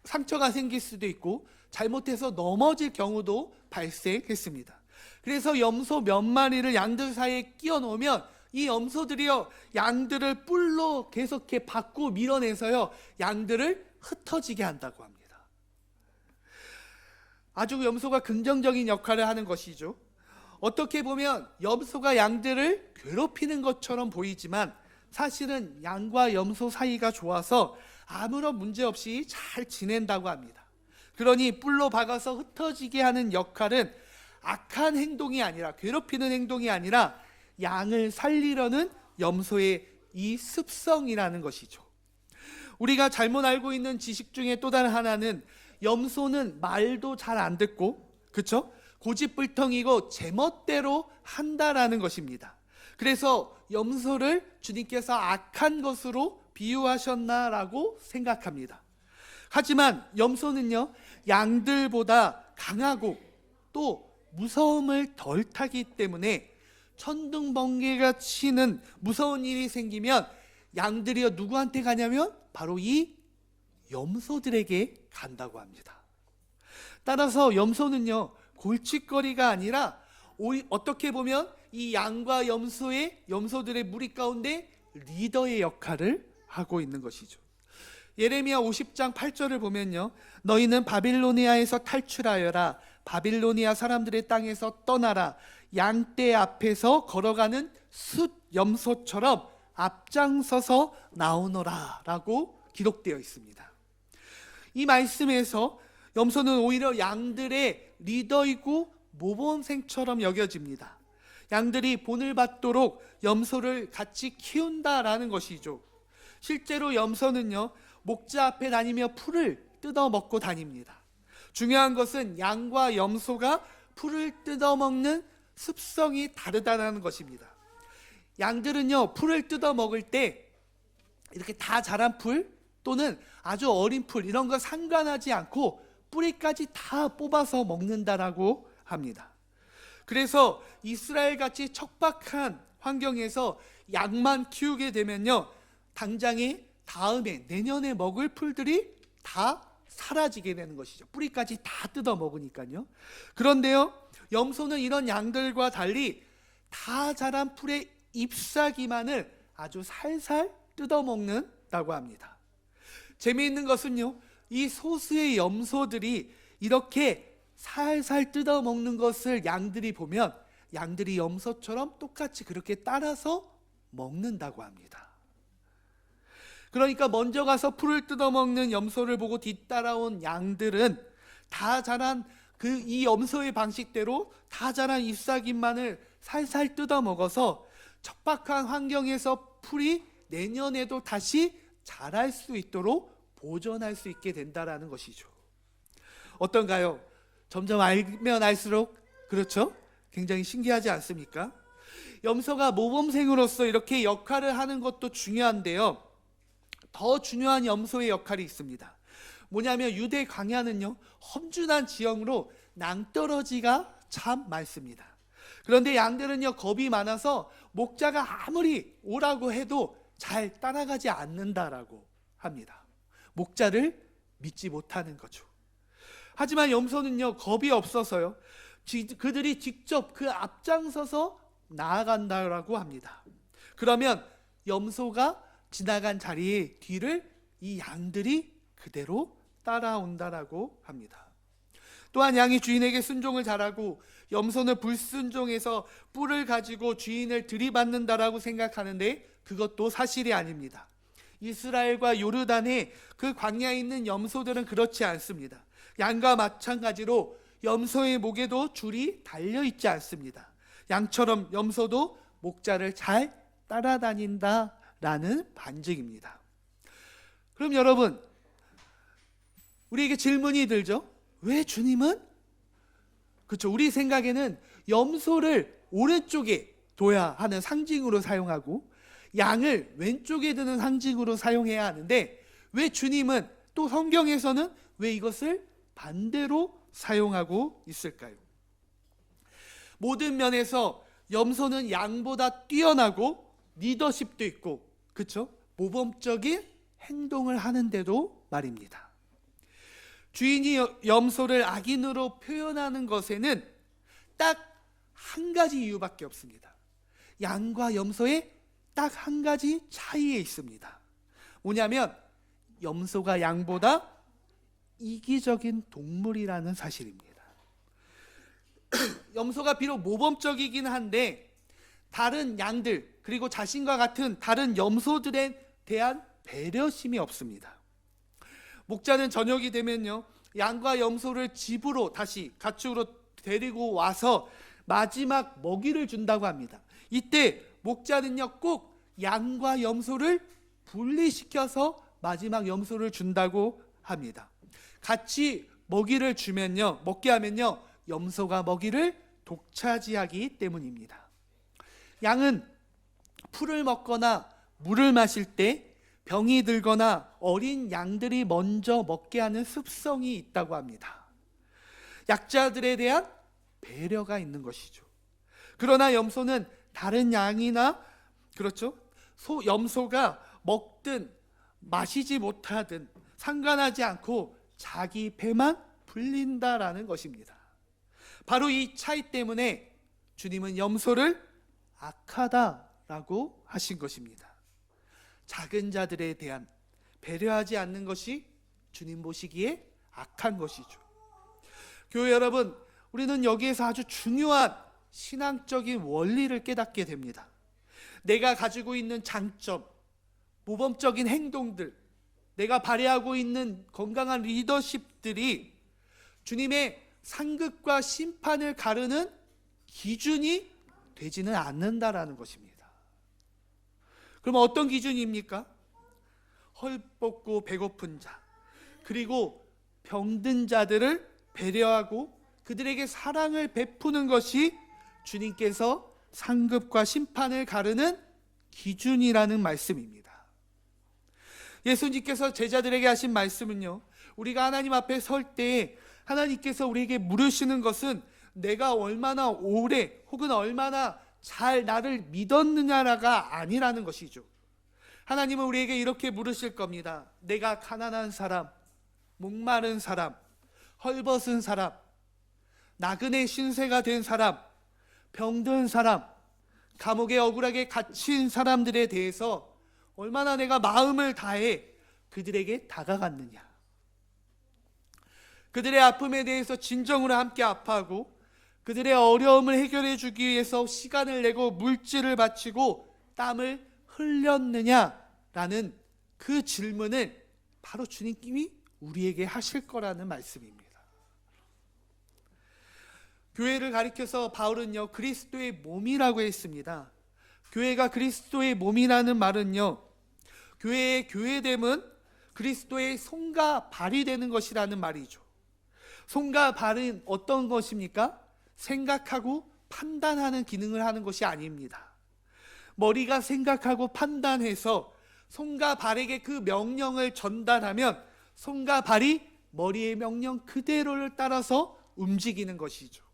상처가 생길 수도 있고 잘못해서 넘어질 경우도 발생했습니다. 그래서 염소 몇 마리를 양들 사이에 끼워 놓으면 이 염소들이요, 양들을 뿔로 계속 이렇게 받고 밀어내서요, 양들을 흩어지게 한다고 합니다. 아주 염소가 긍정적인 역할을 하는 것이죠. 어떻게 보면 염소가 양들을 괴롭히는 것처럼 보이지만 사실은 양과 염소 사이가 좋아서 아무런 문제 없이 잘 지낸다고 합니다. 그러니 뿔로 박아서 흩어지게 하는 역할은 악한 행동이 아니라, 괴롭히는 행동이 아니라 양을 살리려는 염소의 이 습성이라는 것이죠. 우리가 잘못 알고 있는 지식 중에 또 다른 하나는 염소는 말도 잘 안 듣고, 그렇죠? 고집불통이고 제멋대로 한다라는 것입니다. 그래서 염소를 주님께서 악한 것으로 비유하셨나라고 생각합니다. 하지만 염소는요, 양들보다 강하고 또 무서움을 덜 타기 때문에 천둥번개가 치는 무서운 일이 생기면 양들이요 누구한테 가냐면 바로 이 염소들에게 간다고 합니다. 따라서 염소는요 골칫거리가 아니라 어떻게 보면 이 양과 염소들의 무리 가운데 리더의 역할을 하고 있는 것이죠. 예레미야 50장 8절을 보면요, 너희는 바빌로니아에서 탈출하여라, 바빌로니아 사람들의 땅에서 떠나라, 양떼 앞에서 걸어가는 숫 염소처럼 앞장서서 나오너라 라고 기록되어 있습니다. 이 말씀에서 염소는 오히려 양들의 리더이고 모범생처럼 여겨집니다. 양들이 본을 받도록 염소를 같이 키운다라는 것이죠. 실제로 염소는요 목자 앞에 다니며 풀을 뜯어 먹고 다닙니다. 중요한 것은 양과 염소가 풀을 뜯어 먹는 습성이 다르다는 것입니다. 양들은요 풀을 뜯어 먹을 때 이렇게 다 자란 풀 또는 아주 어린 풀 이런 거 상관하지 않고 뿌리까지 다 뽑아서 먹는다라고 합니다. 그래서 이스라엘 같이 척박한 환경에서 양만 키우게 되면요 당장에 다음에 내년에 먹을 풀들이 다 사라지게 되는 것이죠. 뿌리까지 다 뜯어 먹으니까요. 그런데요 염소는 이런 양들과 달리 다 자란 풀의 잎사귀만을 아주 살살 뜯어 먹는다고 합니다. 재미있는 것은요 이 소수의 염소들이 이렇게 살살 뜯어 먹는 것을 양들이 보면 양들이 염소처럼 똑같이 그렇게 따라서 먹는다고 합니다. 그러니까 먼저 가서 풀을 뜯어 먹는 염소를 보고 뒤따라온 양들은 다 자란 이 염소의 방식대로 다 자란 잎사귀만을 살살 뜯어 먹어서 척박한 환경에서 풀이 내년에도 다시 자랄 수 있도록 보존할 수 있게 된다라는 것이죠. 어떤가요? 점점 알면 알수록 그렇죠? 굉장히 신기하지 않습니까? 염소가 모범생으로서 이렇게 역할을 하는 것도 중요한데요. 더 중요한 염소의 역할이 있습니다. 뭐냐면 유대 광야는요 험준한 지형으로 낭떠러지가 참 많습니다. 그런데 양들은요 겁이 많아서 목자가 아무리 오라고 해도 잘 따라가지 않는다라고 합니다. 목자를 믿지 못하는 거죠. 하지만 염소는요 겁이 없어서요 그들이 직접 그 앞장서서 나아간다라고 합니다. 그러면 염소가 지나간 자리의 뒤를 이 양들이 그대로 따라온다라고 합니다. 또한 양이 주인에게 순종을 잘하고 염소는 불순종해서 뿔을 가지고 주인을 들이받는다라고 생각하는데 그것도 사실이 아닙니다. 이스라엘과 요르단의 그 광야에 있는 염소들은 그렇지 않습니다. 양과 마찬가지로 염소의 목에도 줄이 달려있지 않습니다. 양처럼 염소도 목자를 잘 따라다닌다라는 반증입니다. 그럼 여러분 우리에게 질문이 들죠? 왜 주님은 그렇죠 우리 생각에는 염소를 오른쪽에 둬야 하는 상징으로 사용하고 양을 왼쪽에 두는 상징으로 사용해야 하는데 왜 주님은 또 성경에서는 왜 이것을 반대로 사용하고 있을까요? 모든 면에서 염소는 양보다 뛰어나고 리더십도 있고 그렇죠? 모범적인 행동을 하는데도 말입니다. 주인이 염소를 악인으로 표현하는 것에는 딱 한 가지 이유밖에 없습니다. 양과 염소의 딱 한 가지 차이에 있습니다. 뭐냐면 염소가 양보다 이기적인 동물이라는 사실입니다. 염소가 비록 모범적이긴 한데 다른 양들 그리고 자신과 같은 다른 염소들에 대한 배려심이 없습니다. 목자는 저녁이 되면요 양과 염소를 집으로 다시 가축으로 데리고 와서 마지막 먹이를 준다고 합니다. 이때 목자는요 꼭 양과 염소를 분리시켜서 마지막 염소를 준다고 합니다. 같이 먹이를 주면요, 먹게 하면요, 염소가 먹이를 독차지하기 때문입니다. 양은 풀을 먹거나 물을 마실 때 병이 들거나 어린 양들이 먼저 먹게 하는 습성이 있다고 합니다. 약자들에 대한 배려가 있는 것이죠. 그러나 염소는 다른 양이나 그렇죠? 염소가 먹든 마시지 못하든 상관하지 않고 자기 배만 불린다라는 것입니다. 바로 이 차이 때문에 주님은 염소를 악하다라고 하신 것입니다. 작은 자들에 대한 배려하지 않는 것이 주님 보시기에 악한 것이죠. 교회 여러분, 우리는 여기에서 아주 중요한 신앙적인 원리를 깨닫게 됩니다. 내가 가지고 있는 장점, 모범적인 행동들, 내가 발휘하고 있는 건강한 리더십들이 주님의 상급과 심판을 가르는 기준이 되지는 않는다라는 것입니다. 그럼 어떤 기준입니까? 헐벗고 배고픈 자, 그리고 병든 자들을 배려하고 그들에게 사랑을 베푸는 것이 주님께서 상급과 심판을 가르는 기준이라는 말씀입니다. 예수님께서 제자들에게 하신 말씀은요, 우리가 하나님 앞에 설 때 하나님께서 우리에게 물으시는 것은 내가 얼마나 오래 혹은 얼마나 잘 나를 믿었느냐가 아니라는 것이죠. 하나님은 우리에게 이렇게 물으실 겁니다. 내가 가난한 사람, 목마른 사람, 헐벗은 사람, 나그네 신세가 된 사람, 병든 사람, 감옥에 억울하게 갇힌 사람들에 대해서 얼마나 내가 마음을 다해 그들에게 다가갔느냐, 그들의 아픔에 대해서 진정으로 함께 아파하고 그들의 어려움을 해결해 주기 위해서 시간을 내고 물질을 바치고 땀을 흘렸느냐라는 그 질문을 바로 주님이 우리에게 하실 거라는 말씀입니다. 교회를 가리켜서 바울은요, 그리스도의 몸이라고 했습니다. 교회가 그리스도의 몸이라는 말은요, 교회의 교회됨은 그리스도의 손과 발이 되는 것이라는 말이죠. 손과 발은 어떤 것입니까? 생각하고 판단하는 기능을 하는 것이 아닙니다. 머리가 생각하고 판단해서 손과 발에게 그 명령을 전달하면 손과 발이 머리의 명령 그대로를 따라서 움직이는 것이죠.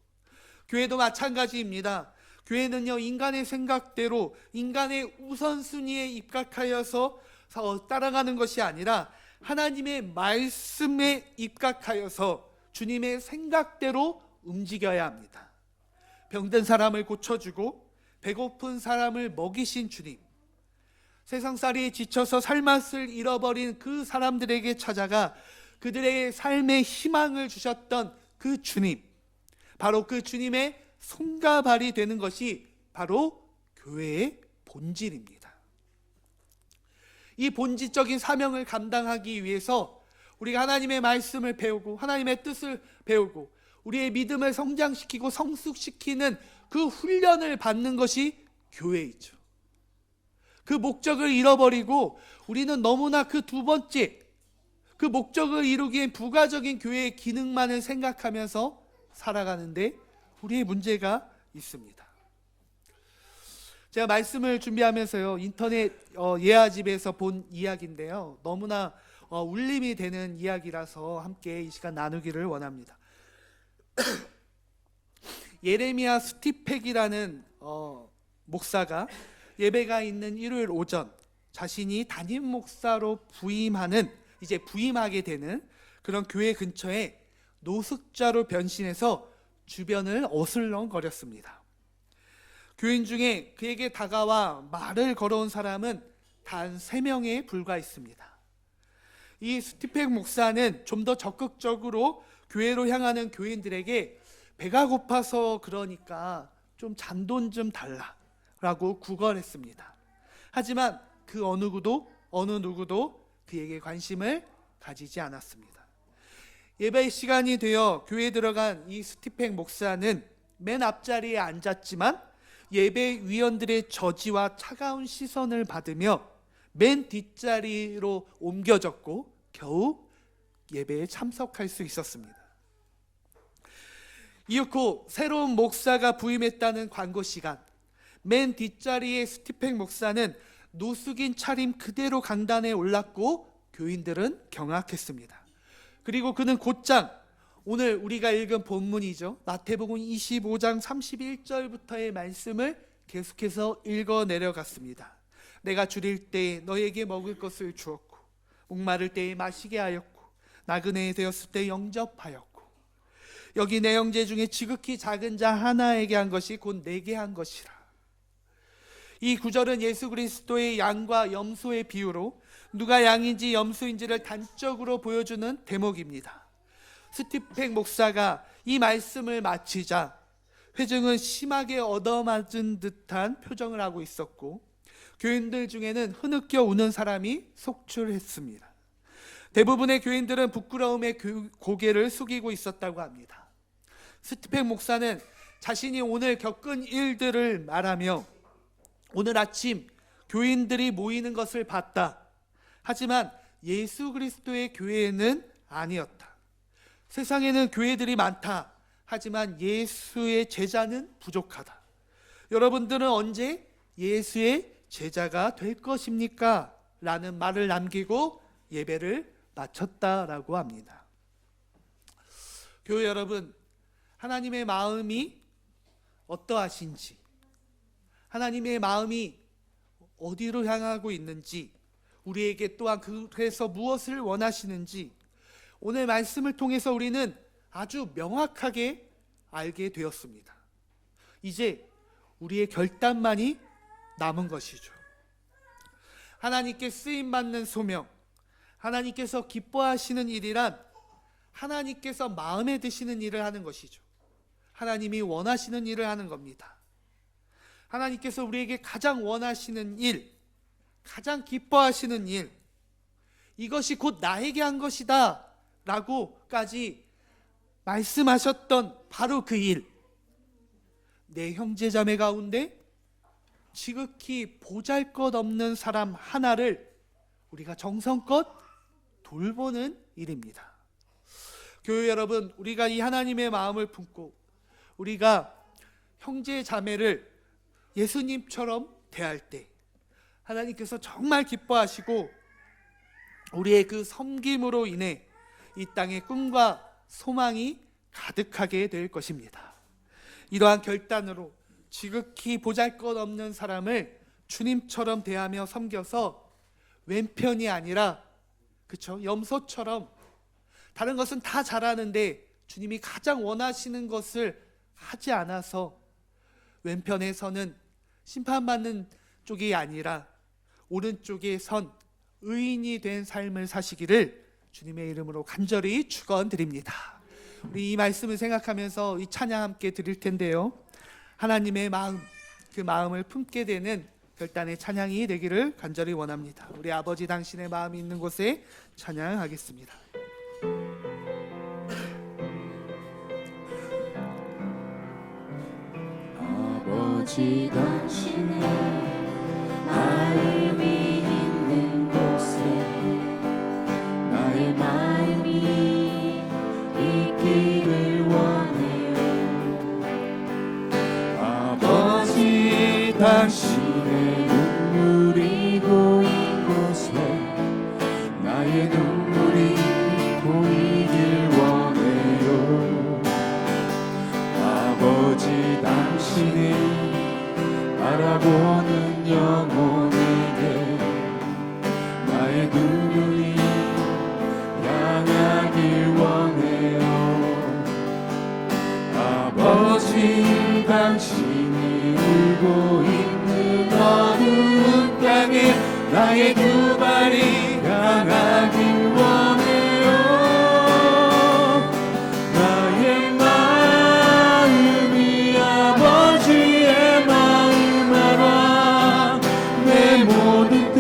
교회도 마찬가지입니다. 교회는요, 인간의 생각대로 인간의 우선순위에 입각하여서 따라가는 것이 아니라 하나님의 말씀에 입각하여서 주님의 생각대로 움직여야 합니다. 병든 사람을 고쳐주고 배고픈 사람을 먹이신 주님, 세상살이에 지쳐서 살맛을 잃어버린 그 사람들에게 찾아가 그들의 삶의 희망을 주셨던 그 주님, 바로 그 주님의 손과 발이 되는 것이 바로 교회의 본질입니다. 이 본질적인 사명을 감당하기 위해서 우리가 하나님의 말씀을 배우고 하나님의 뜻을 배우고 우리의 믿음을 성장시키고 성숙시키는 그 훈련을 받는 것이 교회이죠. 그 목적을 잃어버리고 우리는 너무나 그 두 번째, 그 목적을 이루기엔 부가적인 교회의 기능만을 생각하면서 살아가는데 우리의 문제가 있습니다. 제가 말씀을 준비하면서요, 인터넷 예화집에서 본 이야기인데요, 너무나 울림이 되는 이야기라서 함께 이 시간 나누기를 원합니다. 예레미야 스티펙이라는 목사가 예배가 있는 일요일 오전 자신이 담임 목사로 부임하게 되는 그런 교회 근처에 노숙자로 변신해서 주변을 어슬렁거렸습니다. 교인 중에 그에게 다가와 말을 걸어온 사람은 단 3명에 불과했습니다. 이 스티펙 목사는 좀 더 적극적으로 교회로 향하는 교인들에게 배가 고파서 그러니까 좀 잔돈 좀 달라라고 구걸했습니다. 하지만 그 어느 누구도 그에게 관심을 가지지 않았습니다. 예배 시간이 되어 교회에 들어간 이 스티팽 목사는 맨 앞자리에 앉았지만 예배위원들의 저지와 차가운 시선을 받으며 맨 뒷자리로 옮겨졌고 겨우 예배에 참석할 수 있었습니다. 이윽고 새로운 목사가 부임했다는 광고 시간, 맨 뒷자리의 스티팽 목사는 노숙인 차림 그대로 강단에 올랐고 교인들은 경악했습니다. 그리고 그는 곧장 오늘 우리가 읽은 본문이죠, 마태복음 25장 31절부터의 말씀을 계속해서 읽어 내려갔습니다. 내가 줄일 때에 너에게 먹을 것을 주었고 목마를 때에 마시게 하였고 나그네 되었을 때 영접하였고 여기 내 형제 중에 지극히 작은 자 하나에게 한 것이 곧 내게 한 것이라. 이 구절은 예수 그리스도의 양과 염소의 비유로 누가 양인지 염소인지를 단적으로 보여주는 대목입니다. 스티팽 목사가 이 말씀을 마치자 회중은 심하게 얻어맞은 듯한 표정을 하고 있었고 교인들 중에는 흐느껴 우는 사람이 속출했습니다. 대부분의 교인들은 부끄러움에 고개를 숙이고 있었다고 합니다. 스티팽 목사는 자신이 오늘 겪은 일들을 말하며 오늘 아침 교인들이 모이는 것을 봤다. 하지만 예수 그리스도의 교회는 아니었다. 세상에는 교회들이 많다. 하지만 예수의 제자는 부족하다. 여러분들은 언제 예수의 제자가 될 것입니까? 라는 말을 남기고 예배를 마쳤다라고 합니다. 교회 여러분, 하나님의 마음이 어떠하신지, 하나님의 마음이 어디로 향하고 있는지, 우리에게 또한 그래서 무엇을 원하시는지 오늘 말씀을 통해서 우리는 아주 명확하게 알게 되었습니다. 이제 우리의 결단만이 남은 것이죠. 하나님께 쓰임받는 소명, 하나님께서 기뻐하시는 일이란 하나님께서 마음에 드시는 일을 하는 것이죠. 하나님이 원하시는 일을 하는 겁니다. 하나님께서 우리에게 가장 원하시는 일, 가장 기뻐하시는 일, 이것이 곧 나에게 한 것이다 라고까지 말씀하셨던 바로 그 일, 내 형제자매 가운데 지극히 보잘것없는 사람 하나를 우리가 정성껏 돌보는 일입니다. 교회 여러분, 우리가 이 하나님의 마음을 품고 우리가 형제자매를 예수님처럼 대할 때 하나님께서 정말 기뻐하시고 우리의 그 섬김으로 인해 이 땅에 꿈과 소망이 가득하게 될 것입니다. 이러한 결단으로 지극히 보잘것없는 사람을 주님처럼 대하며 섬겨서 왼편이 아니라, 그렇죠, 염소처럼 다른 것은 다 잘하는데 주님이 가장 원하시는 것을 하지 않아서 왼편에서는 심판받는 쪽이 아니라 오른쪽에 선 의인이 된 삶을 사시기를 주님의 이름으로 간절히 축원드립니다. 우리 이 말씀을 생각하면서 이 찬양 함께 드릴 텐데요, 하나님의 마음, 그 마음을 품게 되는 결단의 찬양이 되기를 간절히 원합니다. 우리 아버지 당신의 마음이 있는 곳에 찬양하겠습니다. 아버지 당신의 마음이 있는 곳에 나의 마음이 있기를 원해요. 아버지 당신의 눈물이 고인 곳에 나의 눈물이 보이길 원해요. 아버지 당신이 바라보는 영혼에게 나의 눈물이 향하길 원해요. 아버지 당신이 울고 있는 어두운 땅에 나의 두 발이 향하길 원해요. 나의 마음이 아버지의 마음 알아. 내 모든 뜻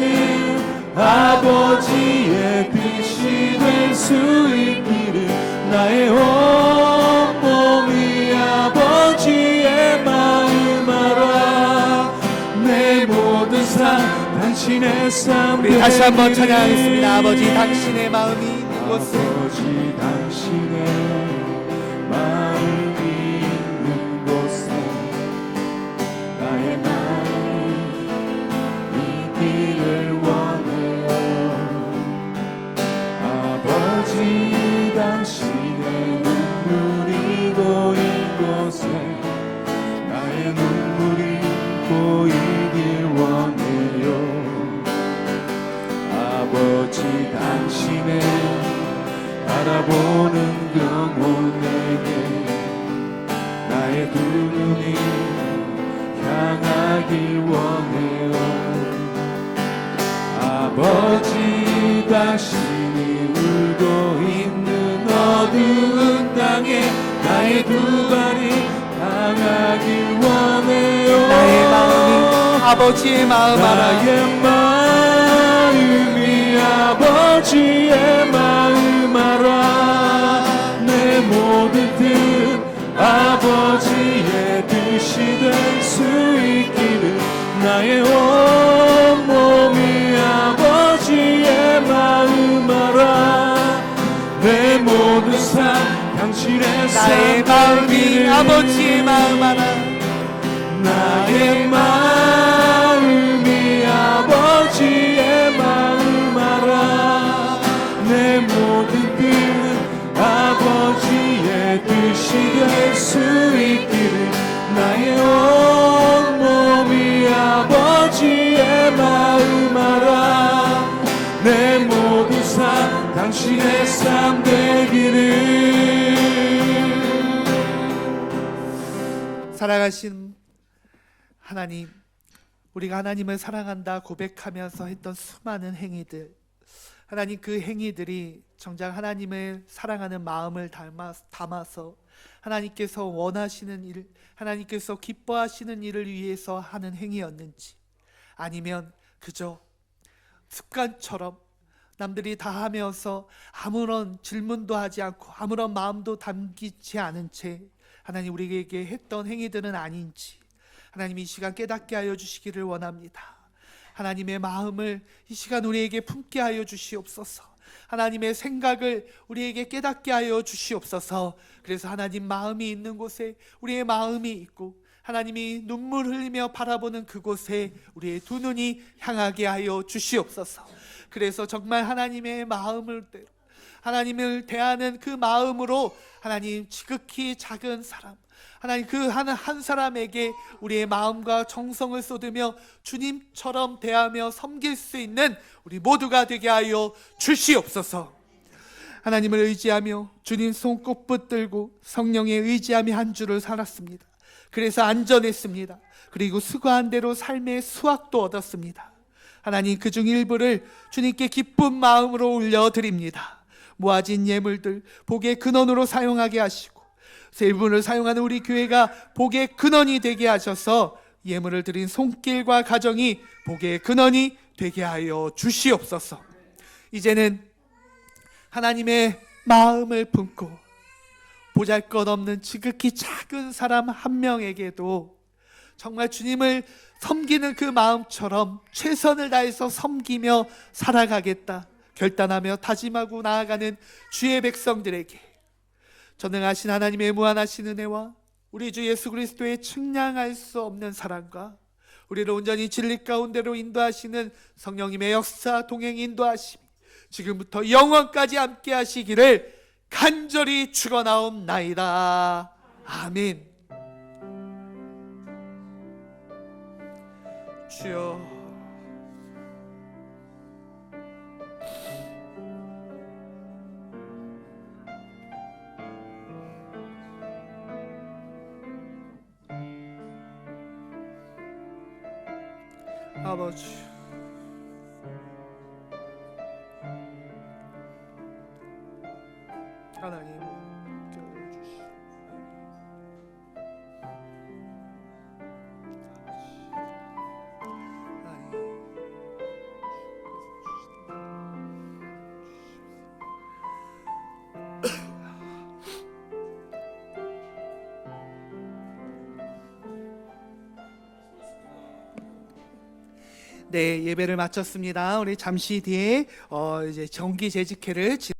아버지의 뜻이 될 수 있기를 삶 당신의 삶 우리 다시 한번 찬양하겠습니다. 아버지 당신의 마음이 있는 곳에 아버지 당신의 마음이 있는 곳에 나의 마음이 있기를 원해요. 아버지 당신의 눈물이 고인 곳에 나의 눈물이 고이길 원해요. 아버지 당신의 바라보는 영혼에게 나의 두 눈이 향하길 원해요. 아버지 당신이 울고 있는 어두운 땅에 나의 두 발이 향하길 원해요. 나의 마음이 아버지의 마음 알아. 나의 마음이 아버지의 마음 알아. 내 모든 뜻 아버지의 뜻이 될 수 있기를 나의 온몸이 아버지의 마음 알아. 내 모든 삶 당신의 나의 삶 마음이 되기를. 아버지의 마음 알아. 나의 마음이 아버지의 마음 알아. 내 모든 뜻 아버지의 뜻이 될 수 있기를 나의 온몸이 아버지의 마음 알아. 내 모든 삶 당신의 삶 되기를. 살아가신 하나님, 우리가 하나님을 사랑한다 고백하면서 했던 수많은 행위들, 하나님 그 행위들이 정작 하나님을 사랑하는 마음을 담아서 하나님께서 원하시는 일, 하나님께서 기뻐하시는 일을 위해서 하는 행위였는지, 아니면 그저 습관처럼 남들이 다 하면서 아무런 질문도 하지 않고 아무런 마음도 담기지 않은 채 하나님 우리에게 했던 행위들은 아닌지 하나님 이 시간 깨닫게 하여 주시기를 원합니다. 하나님의 마음을 이 시간 우리에게 품게 하여 주시옵소서. 하나님의 생각을 우리에게 깨닫게 하여 주시옵소서. 그래서 하나님 마음이 있는 곳에 우리의 마음이 있고 하나님이 눈물 흘리며 바라보는 그곳에 우리의 두 눈이 향하게 하여 주시옵소서. 그래서 정말 하나님의 마음을 하나님을 대하는 그 마음으로 하나님 지극히 작은 사람, 하나님 그 한 사람에게 우리의 마음과 정성을 쏟으며 주님처럼 대하며 섬길 수 있는 우리 모두가 되게 하여 주시옵소서. 하나님을 의지하며 주님 손꼭 붙들고 성령에 의지하며 한 주를 살았습니다. 그래서 안전했습니다. 그리고 수고한 대로 삶의 수확도 얻었습니다. 하나님 그중 일부를 주님께 기쁜 마음으로 올려드립니다. 모아진 예물들 복의 근원으로 사용하게 하시고 세분을 사용하는 우리 교회가 복의 근원이 되게 하셔서 예물을 드린 손길과 가정이 복의 근원이 되게 하여 주시옵소서. 이제는 하나님의 마음을 품고 보잘것없는 지극히 작은 사람 한 명에게도 정말 주님을 섬기는 그 마음처럼 최선을 다해서 섬기며 살아가겠다 결단하며 다짐하고 나아가는 주의 백성들에게 전능하신 하나님의 무한하신 은혜와 우리 주 예수 그리스도의 측량할 수 없는 사랑과 우리를 온전히 진리 가운데로 인도하시는 성령님의 역사 동행 인도하심이 지금부터 영원까지 함께 하시기를 간절히 축원하옵나이다. 아멘. 주여, 아버지, 하나님 껴주시오. 네, 예배를 마쳤습니다. 우리 잠시 뒤에 이제 정기 재직회를